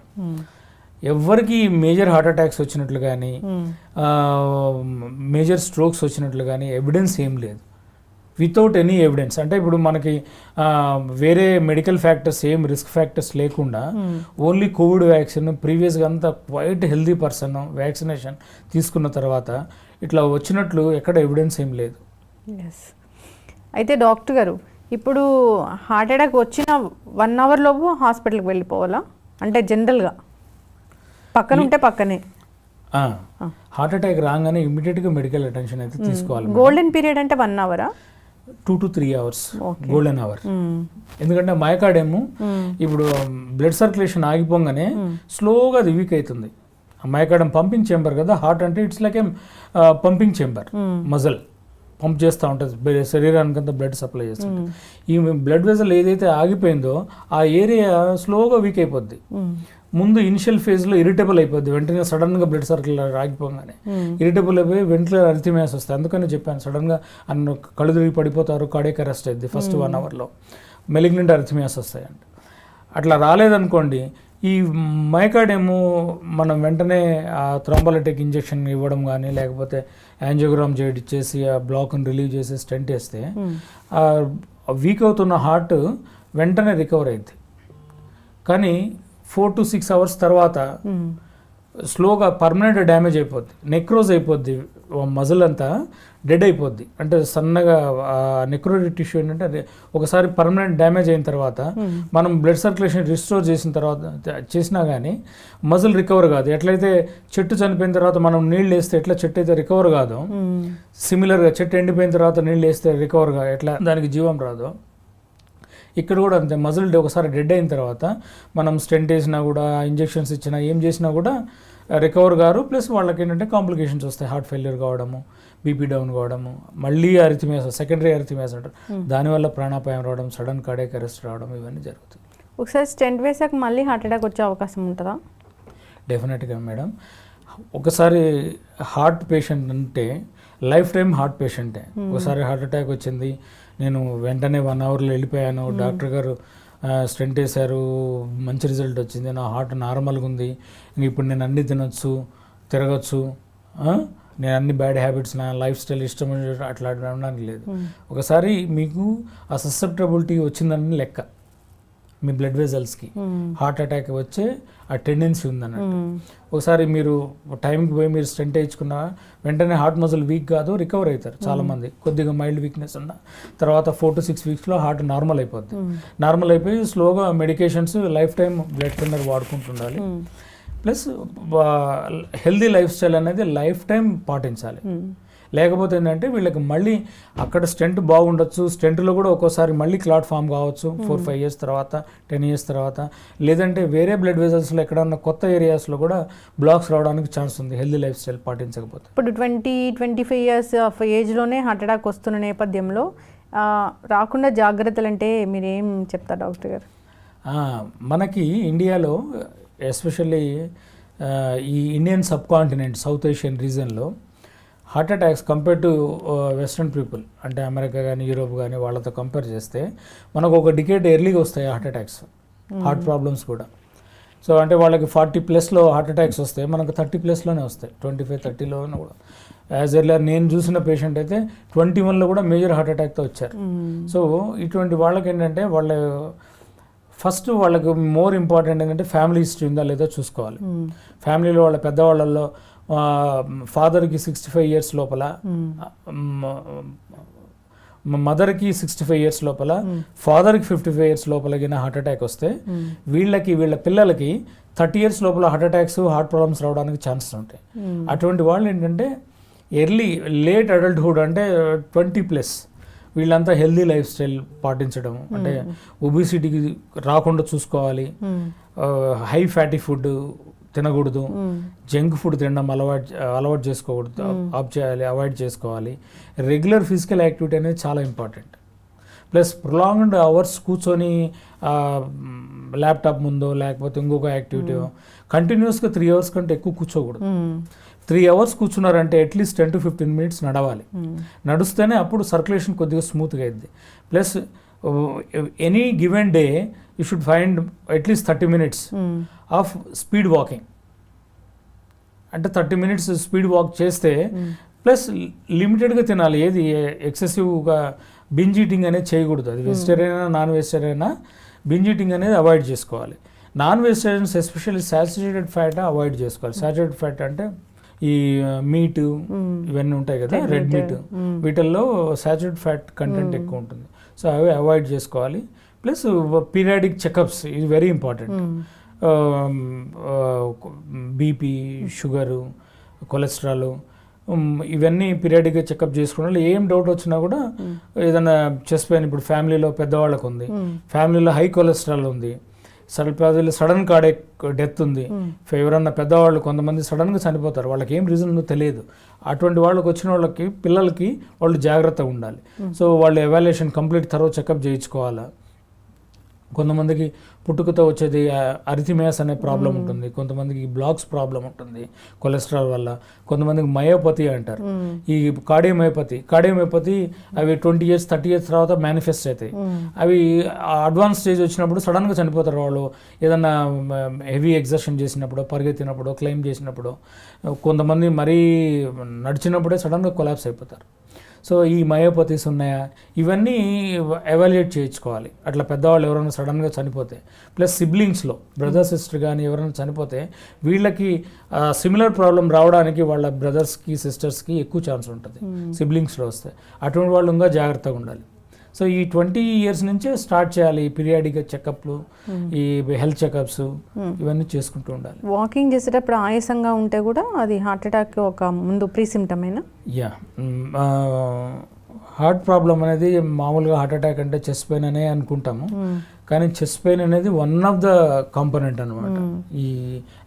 ఎవరికి మేజర్ హార్ట్ అటాక్స్ వచ్చినట్లు కానీ మేజర్ స్ట్రోక్స్ వచ్చినట్లు కానీ ఎవిడెన్స్ ఏం లేదు, వితౌట్ ఎనీ ఎవిడెన్స్. అంటే ఇప్పుడు మనకి వేరే మెడికల్ ఫ్యాక్టర్స్ ఏం రిస్క్ ఫ్యాక్టర్స్ లేకుండా ఓన్లీ కోవిడ్ వ్యాక్సిన్ ప్రీవియస్గా అంతా క్వైట్ హెల్దీ పర్సన్ వ్యాక్సినేషన్ తీసుకున్న తర్వాత ఇట్లా వచ్చినట్లు ఎక్కడ ఎవిడెన్స్ ఏం లేదు. అయితే డాక్టర్ గారు, ఇప్పుడు హార్ట్ అటాక్ వచ్చిన 1 hour లోపు హాస్పిటల్కి వెళ్ళిపోవాలా? అంటే జనరల్గా పక్కన ఉంటే పక్కనే హార్ట్ అటాక్ రాగానే ఇమీడియట్గా మెడికల్ అటెన్షన్ అయితే తీసుకోవాలి. గోల్డెన్ పీరియడ్ అంటే 1 hour 2 to 3 hours golden hour. ఎందుకంటే మయోకార్డియం ఇప్పుడు బ్లడ్ సర్క్యులేషన్ ఆగిపోగానే స్లోగా అది వీక్ అవుతుంది. మయోకార్డియం పంపింగ్ చేంబర్ కదా, హార్ట్ అంటే it's like A pumping chamber, muscle pump చేస్తూ ఉంటుంది, శరీరానికంతా బ్లడ్ సప్లై చేస్తుంది. ఈ బ్లడ్ వెజల్ ఏదైతే ఆగిపోయిందో ఆ ఏరియా స్లోగా వీక్ అయిపోద్ది. ముందు ఇనిషియల్ ఫేజ్లో ఇరిటబుల్ అయిపోద్ది, వెంటనే సడన్గా బ్లడ్ సర్కిల్ ఆగిపోగానే ఇరిటబుల్ అయిపోయి వెంటనే అరిథమియాస్ వస్తాయి. అందుకని చెప్పాను, సడన్గా కళ్ళు తిరిగి పడిపోతారు, కార్డియాక్ అరెస్ట్ అయింది ఫస్ట్ 1 hourలో, మెలిగ్నెంట్ అరిథమియాస్ వస్తాయంట. అట్లా రాలేదనుకోండి, ఈ మయోకార్డియం మనం వెంటనే ఆ థ్రోంబోలైటిక్ ఇంజెక్షన్ ఇవ్వడం కానీ లేకపోతే యాంజియోగ్రామ్ చేసి ఆ బ్లాక్ని రిలీవ్ చేసి స్టెంట్ వేస్తే వీక్ అవుతున్న హార్ట్ వెంటనే రికవర్ అయింది. కానీ 4 to 6 అవర్స్ తర్వాత స్లోగా పర్మనెంట్ డ్యామేజ్ అయిపోద్ది, నెక్రోజ్ అయిపోద్ది, మజిల్ అంతా డెడ్ అయిపోద్ది. అంటే సన్నగా నెక్రోటిక్ టిష్యూ ఏంటంటే అది ఒకసారి పర్మనెంట్ డ్యామేజ్ అయిన తర్వాత మనం బ్లడ్ సర్క్యులేషన్ రిస్టోర్ చేసిన తర్వాత చేసినా కానీ మజిల్ రికవర్ కాదు. ఎట్లయితే చెట్టు చనిపోయిన తర్వాత మనం నీళ్ళు వేస్తే ఎట్లా చెట్టు అయితే రికవర్ కాదు, సిమిలర్గా చెట్టు ఎండిపోయిన తర్వాత నీళ్ళు వేస్తే రికవర్ కాదు, ఎట్లా దానికి జీవం రాదు, ఇక్కడ కూడా అంతే. మజిల్ ఒకసారి డెడ్ అయిన తర్వాత మనం స్టెంట్ వేసినా కూడా, ఇంజెక్షన్స్ ఇచ్చినా, ఏం చేసినా కూడా రికవర్ గారు. ప్లస్ వాళ్ళకి ఏంటంటే కాంప్లికేషన్స్ వస్తాయి, హార్ట్ ఫెయిల్యూర్ కావడము, బీపీ డౌన్ కావడము, మళ్ళీ అరిథిమియాస్, సెకండరీ అరిథిమియాస్ అంటారు, దానివల్ల ప్రాణాపాయం రావడం, సడన్ కార్డియాక్ అరెస్ట్ రావడం, ఇవన్నీ జరుగుతాయి. ఒకసారి స్టెంట్ వేసాక మళ్ళీ హార్ట్ అటాక్ వచ్చే అవకాశం ఉంటుందా? డెఫినెట్గా మేడం. ఒకసారి హార్ట్ పేషెంట్ అంటే లైఫ్ టైం హార్ట్ పేషెంటే. ఒకసారి హార్ట్ అటాక్ వచ్చింది, నేను వెంటనే 1 అవర్లో వెళ్ళిపోయాను, డాక్టర్ గారు స్టెంట్ వేశారు, మంచి రిజల్ట్ వచ్చింది, నా హార్ట్ నార్మల్గా ఉంది, ఇప్పుడు నేను అన్నీ తినొచ్చు, తిరగచ్చు, నేను అన్ని బ్యాడ్ హ్యాబిట్స్, నా లైఫ్ స్టైల్ ఇష్టం అట్లా అనడానికి లేదు. ఒకసారి మీకు ఆ ససెప్టబిలిటీ వచ్చిందని లెక్క, మీ బ్లడ్ వెజల్స్కి హార్ట్ అటాక్ వచ్చే ఆ టెండెన్సీ ఉందన్నట్టు. ఒకసారి మీరు టైంకి పోయి మీరు స్టెంట్ వేయించుకున్న వెంటనే హార్ట్ మజిల్ వీక్ కాదు, రికవర్ అవుతారు చాలామంది. కొద్దిగా మైల్డ్ వీక్నెస్ ఉన్న తర్వాత 4 to 6 వీక్స్లో హార్ట్ నార్మల్ అయిపోద్ది. నార్మల్ అయిపోయి స్లోగా medications lifetime blood thinner వాడుకుంటుండాలి. ప్లస్ హెల్దీ లైఫ్ స్టైల్ అనేది లైఫ్ టైం పాటించాలి. లేకపోతే ఏంటంటే వీళ్ళకి మళ్ళీ అక్కడ స్టెంట్ బాగుండొచ్చు, స్టెంట్లో కూడా ఒక్కోసారి మళ్ళీ క్లాట్ ఫామ్ కావచ్చు 4-5 ఇయర్స్ తర్వాత, 10 ఇయర్స్ తర్వాత, లేదంటే వేరే బ్లడ్ వెజల్స్లో ఎక్కడన్నా కొత్త ఏరియాస్లో కూడా బ్లాక్స్ రావడానికి ఛాన్స్ ఉంది హెల్దీ లైఫ్ స్టైల్ పాటించకపోతే. ఇప్పుడు 20-25 ఇయర్స్ ఆఫ్ ఏజ్లోనే హార్ట్ అటాక్ వస్తున్న నేపథ్యంలో రాకుండా జాగ్రత్తలు అంటే మీరు ఏం చెప్తారు డాక్టర్ గారు? మనకి ఇండియాలో ఎస్పెషల్లీ ఈ Indian subcontinent, south Asian రీజన్లో heart attacks compare to western people, అంటే అమెరికా కానీ యూరోప్ కానీ వాళ్ళతో కంపేర్ చేస్తే మనకు ఒక డికేడ్ ఎర్లీగా వస్తాయి హార్ట్ అటాక్స్, హార్ట్ ప్రాబ్లమ్స్ కూడా. సో అంటే వాళ్ళకి 40+ హార్ట్ అటాక్స్ వస్తాయి, మనకు 30+ వస్తాయి, 25-30 కూడా. యాజ్ ఎర్లియర్ నేను చూసిన పేషెంట్ అయితే 21 కూడా మేజర్ హార్ట్ అటాక్తో వచ్చారు. సో ఇటువంటి వాళ్ళకి ఏంటంటే ఫస్ట్ వాళ్ళకి మోర్ ఇంపార్టెంట్ ఏంటంటే ఫ్యామిలీ హిస్టరీ ఉందా లేదో చూసుకోవాలి. ఫ్యామిలీలో వాళ్ళ పెద్దవాళ్ళల్లో ఫాదర్కి 65 ఇయర్స్ లోపల, మదర్కి 65 ఇయర్స్ లోపల, ఫాదర్కి 55 ఇయర్స్ లోపలగిన హార్ట్ అటాక్ వస్తే వీళ్ళ పిల్లలకి 30 ఇయర్స్ లోపల హార్ట్ అటాక్స్, హార్ట్ ప్రాబ్లమ్స్ రావడానికి ఛాన్సెస్ ఉంటాయి. అటువంటి వాళ్ళు ఏంటంటే లేట్ అడల్ట్హుడ్ అంటే 20+, వీళ్ళంతా హెల్దీ లైఫ్ స్టైల్ పాటించడం, అంటే ఒబిసిటీకి రాకుండా చూసుకోవాలి, హై ఫ్యాటీ ఫుడ్ తినకూడదు, జంక్ ఫుడ్ తినడం అలవాటు చేసుకోకూడదు, అవాయిడ్ చేసుకోవాలి. రెగ్యులర్ ఫిజికల్ యాక్టివిటీ అనేది చాలా ఇంపార్టెంట్. ప్లస్ ప్రొలాంగ్డ్ అవర్స్ కూర్చొని ల్యాప్టాప్ ముందో లేకపోతే ఇంకొక యాక్టివిటీ కంటిన్యూస్గా 3 అవర్స్ కంటే ఎక్కువ కూర్చోకూడదు. 3 అవర్స్ కూర్చున్నారంటే అట్లీస్ట్ 10 to 15 మినిట్స్ నడవాలి. నడుస్తేనే అప్పుడు సర్క్యులేషన్ కొద్దిగా స్మూత్గా అయింది. Plus any given day you should find at least 30 minutes of speed walking. అంటే 30 minutes స్పీడ్ వాక్ చేస్తే ప్లస్ లిమిటెడ్గా తినాలి. ఏది ఎక్సెసివ్గా బింజ్ ఈటింగ్ అనేది చేయకూడదు. అది వెజిటేరియన్ అయినా నాన్ వెజిటేరియన్ అయినా బింజ్ ఈటింగ్ అనేది అవాయిడ్ చేసుకోవాలి. Non vegetarians especially saturated fat avoid చేసుకోవాలి. సాచురేటెడ్ ఫ్యాట్ అంటే ఈ మీటు ఇవన్నీ ఉంటాయి కదా, రెడ్ మీట్, వీటిల్లో సాచురేటెడ్ ఫ్యాట్ కంటెంట్ ఎక్కువ ఉంటుంది. సో అవి అవాయిడ్ చేసుకోవాలి. ప్లస్ పీరియాడిక్ చెకప్స్ ఇది very important. BP, sugar, cholesterol ఇవన్నీ పీరియాడిక్గా చెకప్ చేసుకోవడం. ఏం డౌట్ వచ్చినా కూడా ఏదైనా చెస్ట్ పెయిన్, ఇప్పుడు ఫ్యామిలీలో పెద్దవాళ్ళకు ఉంది, ఫ్యామిలీలో హై కొలెస్ట్రాల్ ఉంది, సడన్ కార్డియాక్ డెత్ ఉంది, ఎవరన్నా పెద్దవాళ్ళు కొంతమంది సడన్గా చనిపోతారు, వాళ్ళకి ఏం రీజన్ ఉందో తెలియదు. అటువంటి వాళ్ళకి వచ్చిన వాళ్ళకి పిల్లలకి వాళ్ళు జాగ్రత్తగా ఉండాలి. సో వాళ్ళు ఎవాల్యుయేషన్ కంప్లీట్ థరో చెకప్ చేయించుకోవాలి. కొంతమందికి పుట్టుకతో వచ్చేది అరిథిమియాస్ అనే ప్రాబ్లం ఉంటుంది, కొంతమందికి బ్లాక్స్ ప్రాబ్లం ఉంటుంది కొలెస్ట్రాల్ వల్ల, కొంతమందికి మయోపతి అంటారు. ఈ కార్డియోమయోపతి అవి 20 years 30 years తర్వాత మేనిఫెస్ట్ అవుతాయి. అవి అడ్వాన్స్ స్టేజ్ వచ్చినప్పుడు సడన్గా చనిపోతారు వాళ్ళు. ఏదన్నా హెవీ ఎగ్జర్షన్ చేసినప్పుడు, పరిగెత్తినప్పుడు, క్లైమ్ చేసినప్పుడు, కొంతమంది మరీ నడిచినప్పుడే సడన్గా కొలాప్స్ అయిపోతారు. సో ఈ మయోపతీస్ ఉన్నాయా, ఇవన్నీ ఎవాల్యుయేట్ చేయించుకోవాలి. అట్లా పెద్దవాళ్ళు ఎవరైనా సడన్గా చనిపోతే, ప్లస్ సిబ్లింగ్స్లో బ్రదర్ సిస్టర్ కానీ ఎవరైనా చనిపోతే వీళ్ళకి సిమిలర్ ప్రాబ్లం రావడానికి వాళ్ళ బ్రదర్స్కి సిస్టర్స్కి ఎక్కువ ఛాన్స్ ఉంటుంది సిబ్లింగ్స్లో వస్తే. అటువంటి వాళ్ళు ఇంకా జాగ్రత్తగా ఉండాలి. సో ఈ 20 years నుంచే స్టార్ట్ చేయాలి ఈ పీరియాడిక్ చెకప్లు, ఈ హెల్త్ చెకప్స్ ఇవన్నీ చేసుకుంటూ ఉండాలి. వాకింగ్ చేసేటప్పుడు ఆయాసంగా ఉంటే కూడా అది హార్ట్ అటాక్ ఒక ముందు ప్రీ సిమ్టమేనా? యా, హార్ట్ ప్రాబ్లం అనేది మామూలుగా హార్ట్ అటాక్ అంటే చెస్ట్ పెయిన్ అనే అనుకుంటాము, కానీ చెస్ట్ పెయిన్ అనేది వన్ ఆఫ్ ద కాంపోనెంట్ అనమాట. ఈ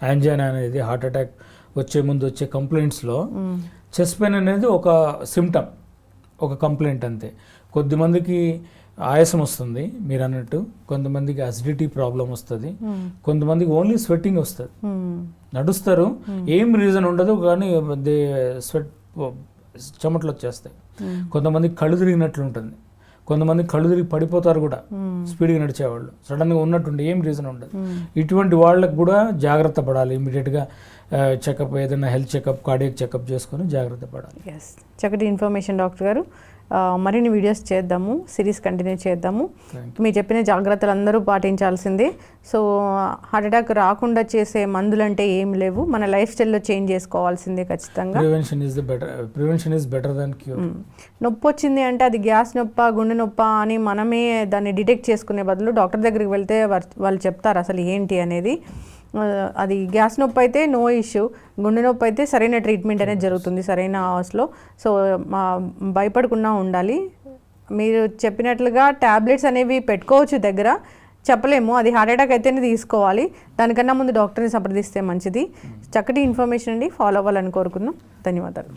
యాంజైనా అనేది హార్ట్ అటాక్ వచ్చే ముందు వచ్చే కంప్లైంట్స్లో చెస్ట్ పెయిన్ అనేది ఒక సిమ్టమ్, ఒక కంప్లైంట్ అంతే. కొద్దిమందికి ఆయాసం వస్తుంది మీరు అన్నట్టు, కొంతమందికి అసిడిటీ ప్రాబ్లం వస్తుంది, కొంతమందికి ఓన్లీ స్వెట్టింగ్ వస్తుంది, నడుస్తారు ఏం రీజన్ ఉండదు కానీ స్వెట్ చెమటలు వచ్చేస్తాయి. కొంతమందికి కళ్ళు తిరిగినట్లు ఉంటుంది, కొంతమంది కళ్ళు తిరిగి పడిపోతారు కూడా స్పీడ్గా నడిచేవాళ్ళు, సడన్గా ఉన్నట్టుండి ఏం రీజన్ ఉండదు. ఇటువంటి వాళ్ళకు కూడా జాగ్రత్త పడాలి. ఇమీడియట్గా చెకప్, ఏదైనా హెల్త్ చెకప్, కార్డియక్ చెకప్ చేసుకొని జాగ్రత్త పడాలి. ఎస్, చక్కటి ఇన్ఫర్మేషన్ డాక్టర్ గారు. మరిన్ని వీడియోస్ చేద్దాము, సిరీస్ కంటిన్యూ చేద్దాము. మీరు చెప్పిన జాగ్రత్తలు అందరూ పాటించాల్సిందే. సో హార్ట్ అటాక్ రాకుండా చేసే మందులు అంటే ఏం లేవు, మన లైఫ్ స్టైల్లో చేంజ్ చేసుకోవాల్సిందే ఖచ్చితంగా. Prevention is better than cure. నొప్పి వచ్చింది అంటే అది గ్యాస్ నొప్ప, గుండె నొప్ప అని మనమే దాన్ని డిటెక్ట్ చేసుకునే బదులు డాక్టర్ దగ్గరికి వెళ్తే వాళ్ళు చెప్తారు అసలు ఏంటి అనేది. అది గ్యాస్ నొప్పి అయితే నో ఇష్యూ, గుండె నొప్పి అయితే సరైన ట్రీట్మెంట్ అనేది జరుగుతుంది సరైన అవర్స్లో. సో భయపడకుండా ఉండాలి. మీరు చెప్పినట్లుగా ట్యాబ్లెట్స్ అనేవి పెట్టుకోవచ్చు దగ్గర, చెప్పలేము అది హార్ట్ అటాక్ అయితేనే తీసుకోవాలి, దానికన్నా ముందు డాక్టర్ని సంప్రదిస్తే మంచిది. చక్కటి ఇన్ఫర్మేషన్ అండి, ఫాలో అవ్వాలని కోరుకుందాం. ధన్యవాదాలు.